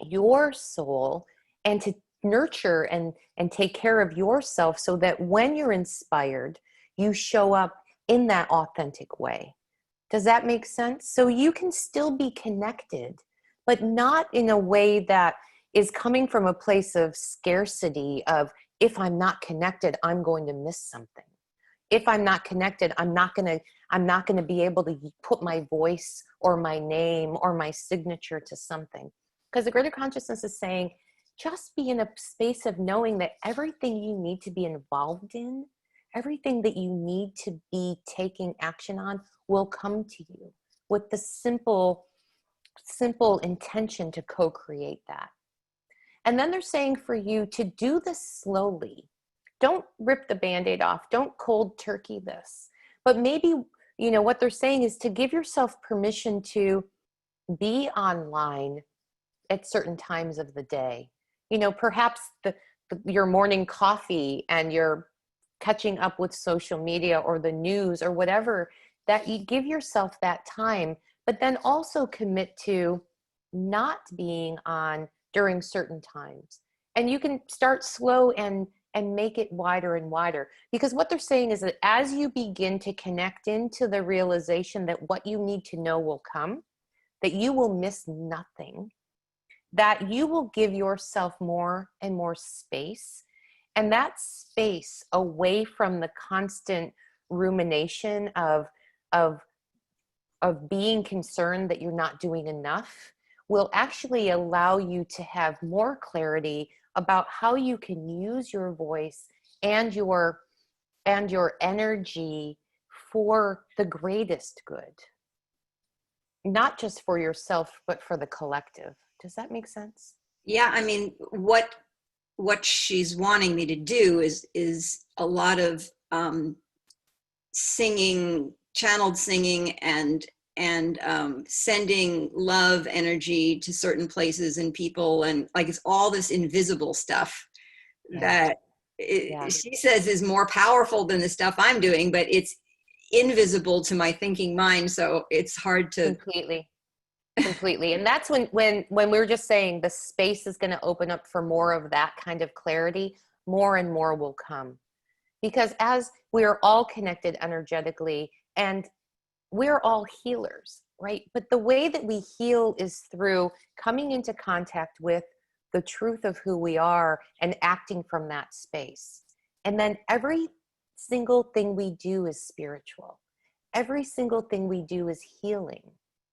your soul and to nurture and take care of yourself, so that when you're inspired, you show up in that authentic way. Does that make sense? So you can still be connected, but not in a way that is coming from a place of scarcity of, if I'm not connected, I'm going to miss something. If I'm not connected, I'm not going to be able to put my voice or my name or my signature to something. Because the greater consciousness is saying, just be in a space of knowing that everything you need to be involved in, everything that you need to be taking action on will come to you with the simple intention to co-create that. And then they're saying for you to do this slowly. Don't rip the Band-Aid off. Don't cold turkey this. But maybe, what they're saying is to give yourself permission to be online at certain times of the day. Perhaps your morning coffee and your catching up with social media or the news or whatever, that you give yourself that time, but then also commit to not being on during certain times. And you can start slow and make it wider and wider, because what they're saying is that as you begin to connect into the realization that what you need to know will come, that you will miss nothing, that you will give yourself more and more space, and that space away from the constant rumination of being concerned that you're not doing enough will actually allow you to have more clarity about how you can use your voice and your energy for the greatest good, not just for yourself, but for the collective. Does that make sense? Yeah, I mean, what she's wanting me to do is a lot of singing, channeled singing, and sending love energy to certain places and people, and like it's all this invisible stuff that she says is more powerful than the stuff I'm doing, but it's invisible to my thinking mind, so it's hard to completely. And that's when we were just saying the space is going to open up for more of that kind of clarity. More and more will come, because as we are all connected energetically, and we're all healers, right? But the way that we heal is through coming into contact with the truth of who we are and acting from that space. And then every single thing we do is spiritual. Every single thing we do is healing,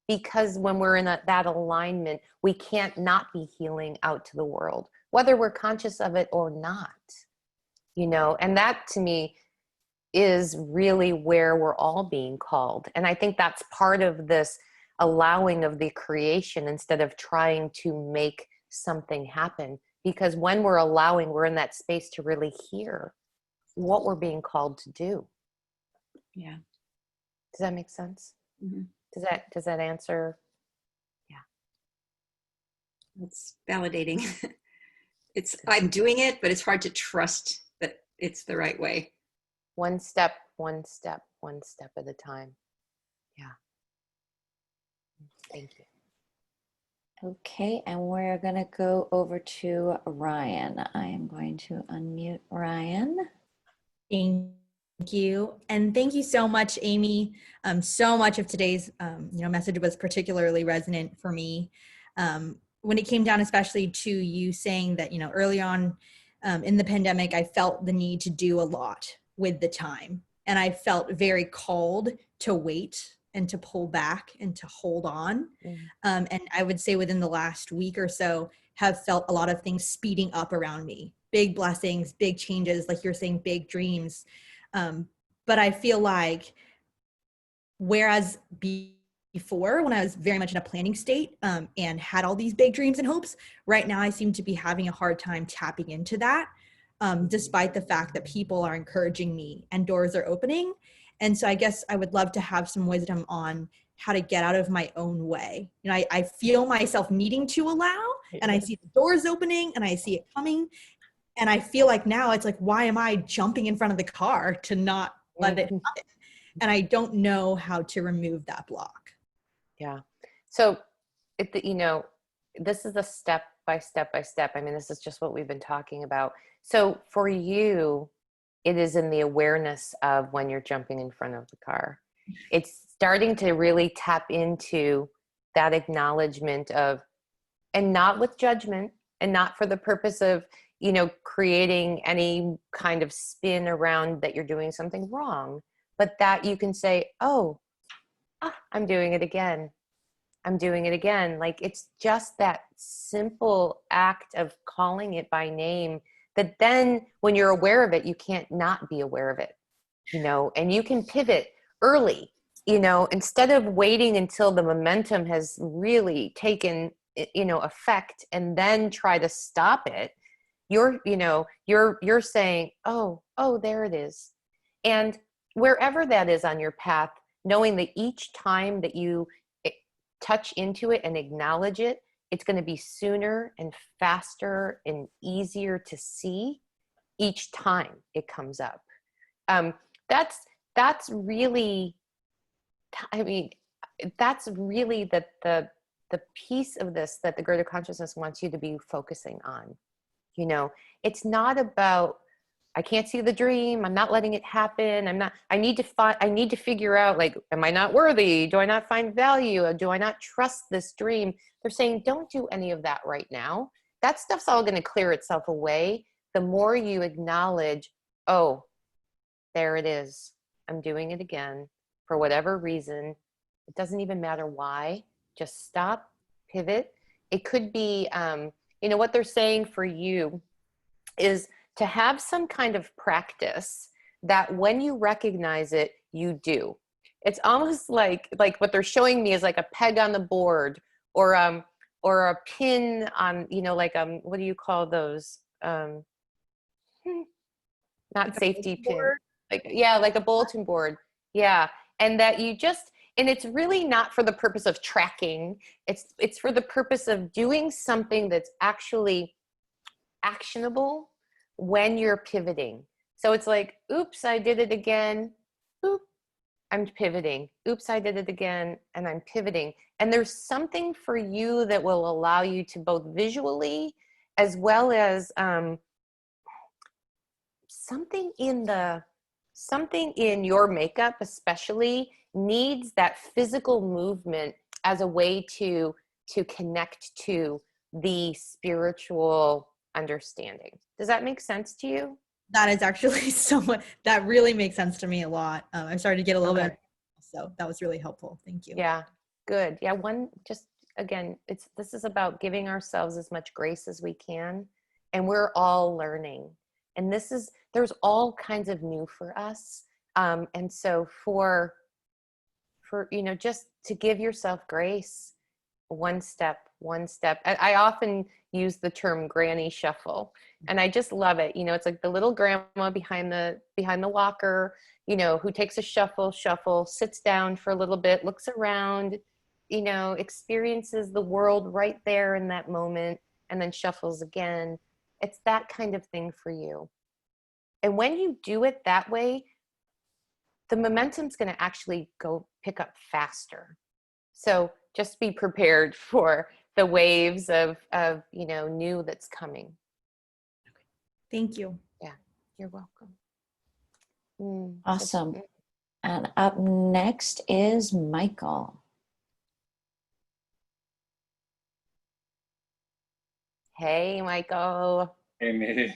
because when we're in that alignment, we can't not be healing out to the world, whether we're conscious of it or not, and that to me is really where we're all being called. And I think that's part of this allowing of the creation instead of trying to make something happen. Because when we're allowing, we're in that space to really hear what we're being called to do. Yeah. Does that make sense? Mm-hmm. Does that answer? Yeah. It's validating. I'm doing it, but it's hard to trust that it's the right way. One step at a time. Yeah. Thank you. Okay, and we're going to go over to Ryan. I am going to unmute Ryan. Thank you. And thank you so much, Amy. So much of today's message was particularly resonant for me. When it came down especially to you saying that, early on in the pandemic, I felt the need to do a lot with the time. And I felt very called to wait and to pull back and to hold on. And I would say within the last week or so, have felt a lot of things speeding up around me. Big blessings, big changes, like you're saying, big dreams. But I feel like, whereas before, when I was very much in a planning state and had all these big dreams and hopes, right now I seem to be having a hard time tapping into that. Despite the fact that people are encouraging me and doors are opening. And so I guess I would love to have some wisdom on how to get out of my own way. I feel myself needing to allow, and I see the doors opening and I see it coming. And I feel like now it's like, why am I jumping in front of the car to not let it happen? And I don't know how to remove that block. Yeah. So, this is a step by step. I mean, this is just what we've been talking about. So for you, it is in the awareness of when you're jumping in front of the car. It's starting to really tap into that acknowledgement of, and not with judgment, and not for the purpose of, creating any kind of spin around that you're doing something wrong, but that you can say, I'm doing it again. I'm doing it again. Like, it's just that simple act of calling it by name that then when you're aware of it, you can't not be aware of it. and you can pivot early, instead of waiting until the momentum has really taken, effect and then try to stop it. You're saying, oh, there it is. And wherever that is on your path, knowing that each time that you touch into it and acknowledge it, it's going to be sooner and faster and easier to see each time it comes up. That's really, I mean, that's really the piece of this that the greater consciousness wants you to be focusing on. It's not about, I can't see the dream, I'm not letting it happen, I need to figure out, like, am I not worthy? Do I not find value? Do I not trust this dream? They're saying, don't do any of that right now. That stuff's all going to clear itself away the more you acknowledge, oh, there it is. I'm doing it again for whatever reason. It doesn't even matter why. Just stop, pivot. It could be, what they're saying for you is to have some kind of practice that when you recognize it, you do. It's almost like what they're showing me is like a peg on the board, or a pin on, what do you call those? Not safety pin. Like a bulletin board. Yeah. And that you just, and it's really not for the purpose of tracking. It's for the purpose of doing something that's actually actionable when you're pivoting. So it's like, oops, I did it again. Oop, I'm pivoting. Oops, I did it again, and I'm pivoting. And there's something for you that will allow you to both visually, as well as something in your makeup especially needs that physical movement as a way to connect to the spiritual understanding. Does that make sense to you? That is actually that really makes sense to me a lot. I'm starting to get a little bit, so that was really helpful. Thank you. Yeah, good. Yeah, again, this is about giving ourselves as much grace as we can, and we're all learning. And there's all kinds of new for us. And so for just to give yourself grace, one step. I often use the term granny shuffle, and I just love it. It's like the little grandma behind the walker, who takes a shuffle, sits down for a little bit, looks around, experiences the world right there in that moment, and then shuffles again. It's that kind of thing for you. And when you do it that way, the momentum's going to actually go pick up faster. So just be prepared for the waves of new that's coming. Thank you. Yeah, you're welcome. Awesome. And up next is Michael. Hey, Michael. Amy,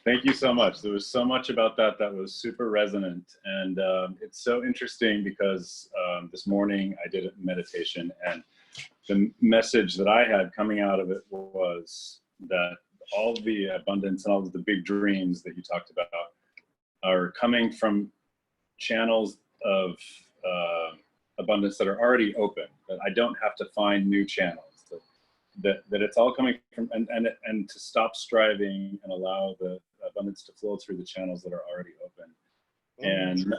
thank you so much. There was so much about that was super resonant. And it's so interesting because this morning I did a meditation, and the message that I had coming out of it was that all the abundance and all of the big dreams that you talked about are coming from channels of abundance that are already open, that I don't have to find new channels. That it's all coming from, and to stop striving and allow the abundance to flow through the channels that are already open. And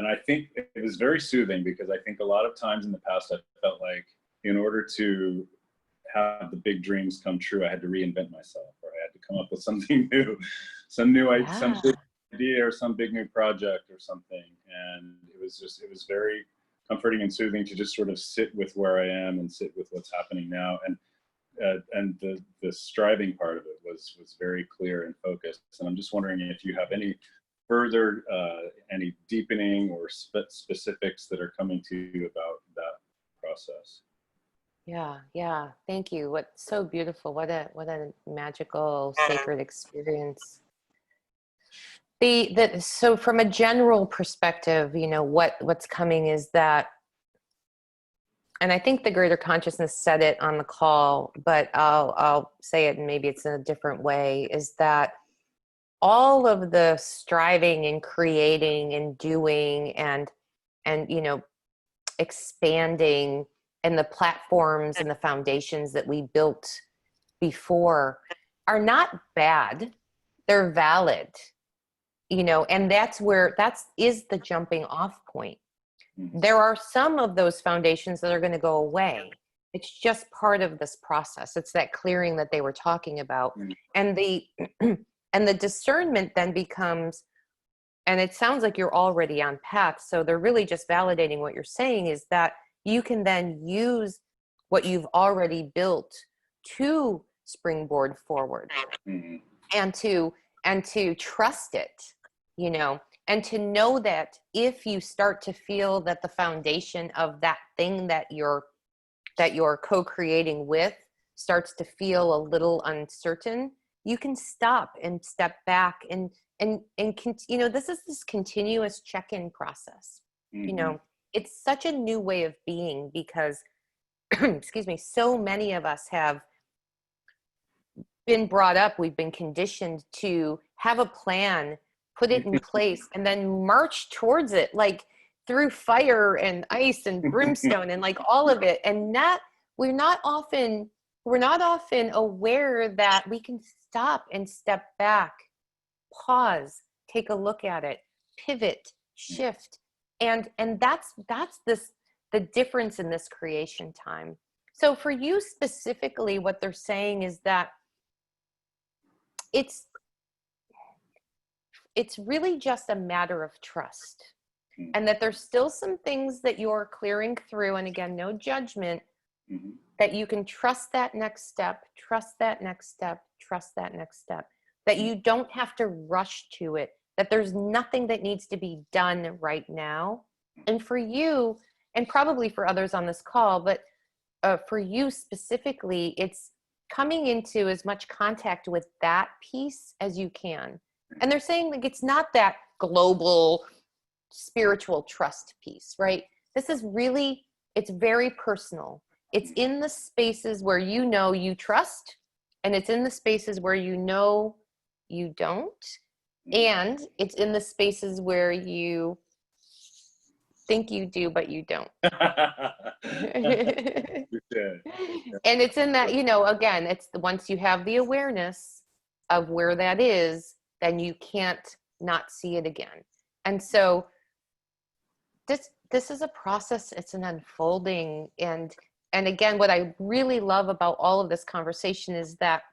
I think it was very soothing, because I think a lot of times in the past I felt like in order to have the big dreams come true, I had to reinvent myself, or I had to come up with something new, some big idea or some big new project or something. And it was very comforting and soothing to just sort of sit with where I am and sit with what's happening now. And the striving part of it was very clear and focused. And I'm just wondering if you have any further, any deepening or specifics that are coming to you about that process. Yeah. Thank you. What's so beautiful. What a magical, sacred experience. So from a general perspective, what's coming is that, and I think the greater consciousness said it on the call, but I'll say it, and maybe it's in a different way, is that all of the striving and creating and doing and you know, expanding, and the platforms and the foundations that we built before are not bad. They're valid, you know, and that's is the jumping off point. There are some of those foundations that are going to go away. It's just part of this process. It's that clearing that they were talking about. And the and the discernment then becomes, and it sounds like you're already on path, so they're really just validating what you're saying, is that you can then use what you've already built to springboard forward, and to trust it, you know, and to know that if you start to feel that the foundation of that thing that you're co-creating with starts to feel a little uncertain, you can stop and step back and you know, this is this continuous check-in process. You know, it's such a new way of being because excuse me, so many of us have been brought up, we've been conditioned to have a plan, put it in place, and then march towards it, like through fire and ice and brimstone and like all of it. And that we're not often aware that we can stop and step back, pause, take a look at it, pivot, shift. And that's the difference in this creation time. So for you specifically, what they're saying is that it's really just a matter of trust, and that there's still some things that you're clearing through, and again, no judgment, that you can trust that next step, trust that next step, trust that next step, that you don't have to rush to it, that there's nothing that needs to be done right now. And for you, and probably for others on this call, but for you specifically, it's coming into as much contact with that piece as you can. And they're saying like it's not that global spiritual trust piece, right? This is really, it's very personal. It's in the spaces where you know you trust, and it's in the spaces where you know you don't, and it's in the spaces where you think you do but you don't. And it's in that, you know, again, it's once you have the awareness of where that is, then you can't not see it again. And so this is a process, it's an unfolding. And again, what I really love about all of this conversation is that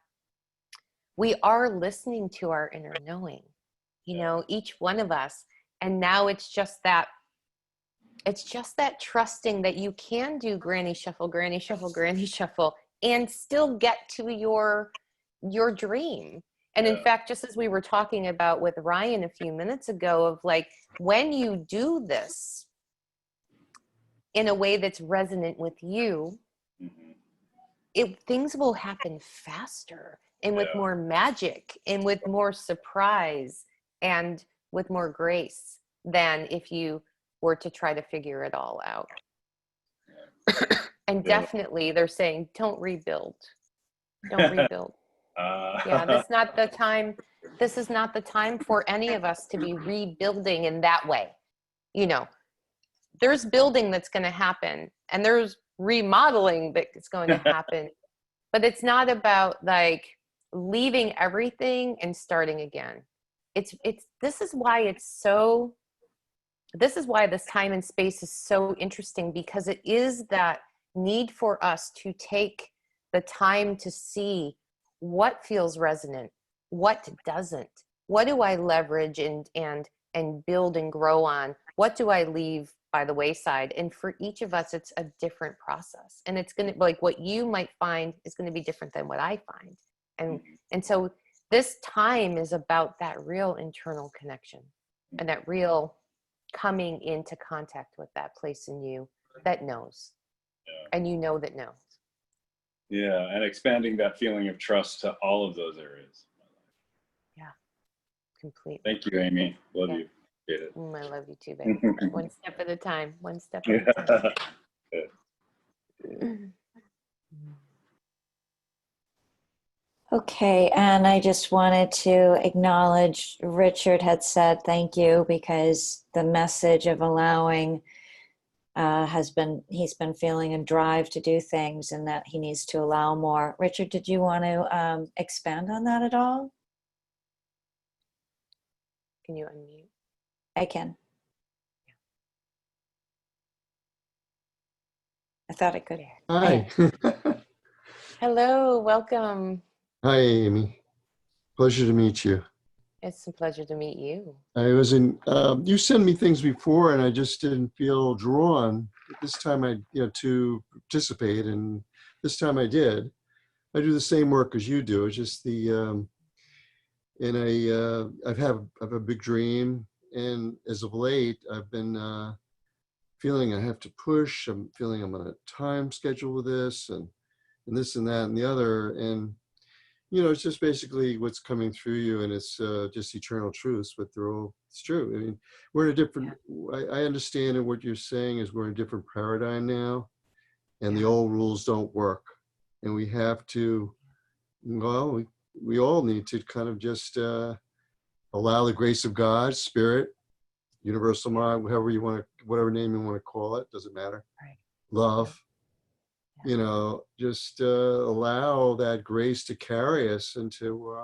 we are listening to our inner knowing, you know, each one of us. And now it's just that trusting that you can do granny shuffle, granny shuffle, granny shuffle, and still get to your dream. And in fact, just as we were talking about with Ryan a few minutes ago, of like, when you do this in a way that's resonant with you, things will happen faster and with more magic and with more surprise and with more grace than if you were to try to figure it all out. And definitely they're saying, don't rebuild. Don't rebuild. Yeah, this is not the time. This is not the time for any of us to be rebuilding in that way. You know, there's building that's going to happen, and there's remodeling that's going to happen, but it's not about like leaving everything and starting again. This is why this time and space is so interesting, because it is that need for us to take the time to see what feels resonant, what doesn't, what do I leverage and build and grow on, what do I leave by the wayside. And for each of us, it's a different process, and it's going to, like, what you might find is going to be different than what I find. And so this time is about that real internal connection and that real coming into contact with that place in you that knows, and you know that knows. Yeah, and expanding that feeling of trust to all of those areas. Yeah, completely. Thank you, Amy. Love you. Appreciate it. I love you too, baby. One step at a time. One step at a time. Okay, and I just wanted to acknowledge Richard had said thank you because the message of allowing he's been feeling a drive to do things and that he needs to allow more. Richard, did you want to expand on that at all? Can you unmute? I can. I thought I could. Hi. Hello, welcome. Hi, Amy. Pleasure to meet you. It's a pleasure to meet you. I was in, you sent me things before and I just didn't feel drawn. This time to participate, and this time I did. I do the same work as you do. It's just I've a big dream, and as of late, I've been feeling I have to push. I'm feeling I'm on a time schedule with this and this and that and the other. And it's just basically what's coming through you, and it's just eternal truths, but it's true. I mean, we're in a different, I understand that what you're saying is we're in a different paradigm now, and the old rules don't work. And we have to, well, we all need to kind of just allow the grace of God, Spirit, Universal Mind, whatever name you want to call it, doesn't matter. Right. Love. Just allow that grace to carry us into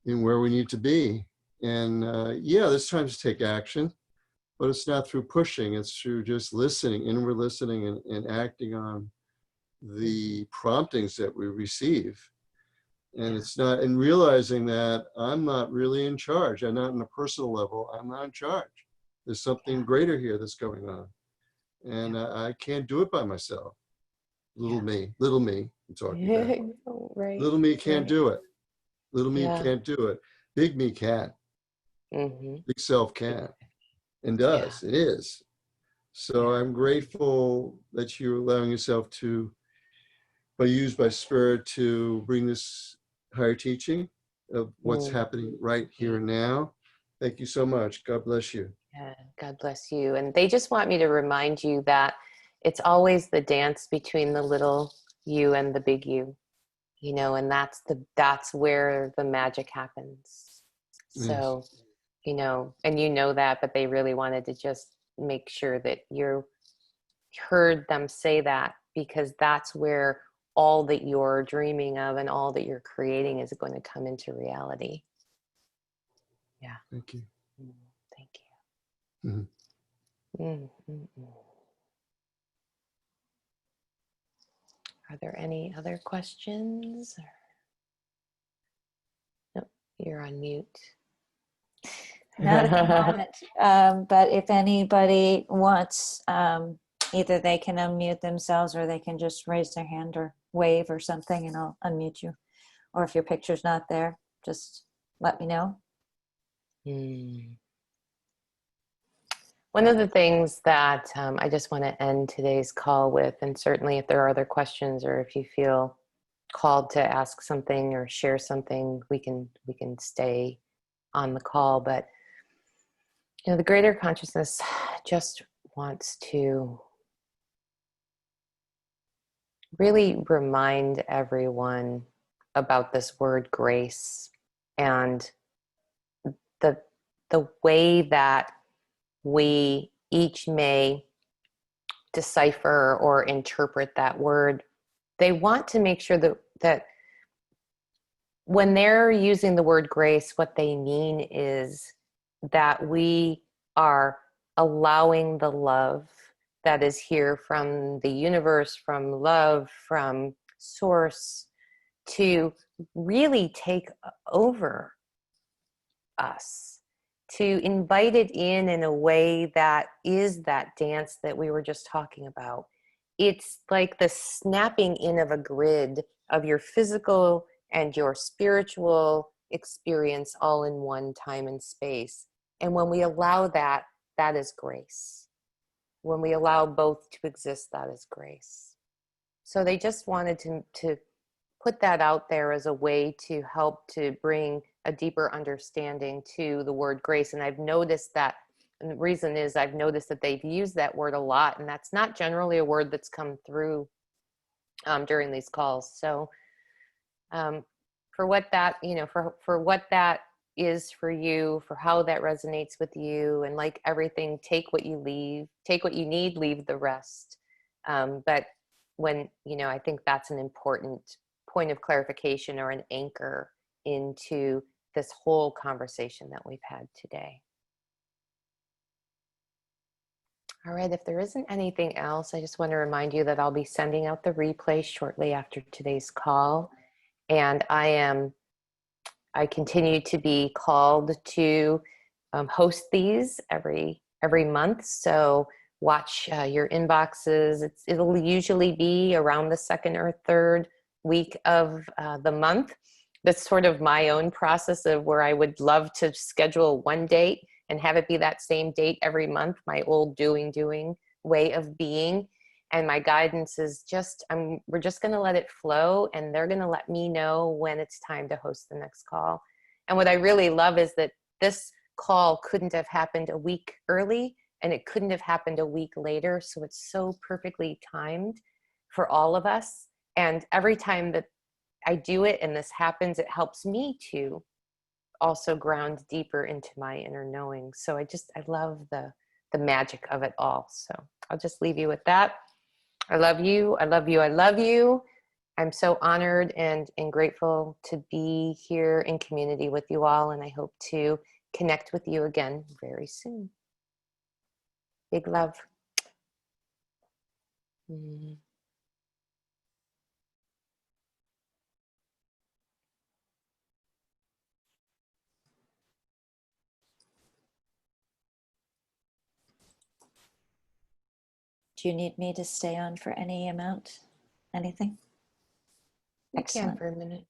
in where we need to be. And there's times to take action, but it's not through pushing. It's through just listening, inward listening, and acting on the promptings that we receive. And it's not, and realizing that I'm not really in charge. I'm not on a personal level. I'm not in charge. There's something greater here that's going on. And I can't do it by myself. Little me, I'm talking about. Right. Little me can't do it. Little me Yeah. can't do it. Big me can. Mm-hmm. Big self can and does. It is. So I'm grateful that you're allowing yourself to be used by Spirit to bring this higher teaching of what's happening right here and now. Thank you so much. God bless you. Yeah, God bless you. And they just want me to remind you that it's always the dance between the little you and the big you, and that's where the magic happens. So, and that, but they really wanted to just make sure that you heard them say that, because that's where all that you're dreaming of and all that you're creating is going to come into reality. Yeah. Thank you. Thank you. Are there any other questions? Nope, you're on mute. Not at the moment. But if anybody wants, either they can unmute themselves or they can just raise their hand or wave or something and I'll unmute you. Or if your picture's not there, just let me know. One of the things that I just want to end today's call with, and certainly if there are other questions or if you feel called to ask something or share something, we can stay on the call. But the greater consciousness just wants to really remind everyone about this word grace and the way that we each may decipher or interpret that word. They want to make sure that when they're using the word grace, what they mean is that we are allowing the love that is here from the universe, from love, from source, to really take over us, to invite it in a way that is that dance that we were just talking about. It's like the snapping in of a grid of your physical and your spiritual experience all in one time and space. And when we allow that, that is grace. When we allow both to exist, that is grace. So they just wanted to put that out there as a way to help to bring a deeper understanding to the word grace. And I've noticed that, and the reason is I've noticed that they've used that word a lot, and that's not generally a word that's come through during these calls. So what that, you know, for what that is for you, for how that resonates with you. And like everything, take what you need, leave the rest. But when, you know, I think that's an important point of clarification or an anchor into this whole conversation that we've had today. All right, if there isn't anything else, I just want to remind you that I'll be sending out the replay shortly after today's call. And I continue to be called to host these every month. So watch your inboxes. It'll usually be around the second or third week of the month. That's sort of my own process of where I would love to schedule one date and have it be that same date every month, my old doing way of being. And my guidance is just, we're just going to let it flow, and they're going to let me know when it's time to host the next call. And what I really love is that this call couldn't have happened a week early, and it couldn't have happened a week later. So it's so perfectly timed for all of us. And every time that I do it and this happens, it helps me to also ground deeper into my inner knowing. So I love the magic of it all. So I'll just leave you with that. I love you. I love you. I love you. I'm so honored and grateful to be here in community with you all. And I hope to connect with you again very soon. Big love. Do you need me to stay on for any amount? Anything? You can Excellent. for a minute.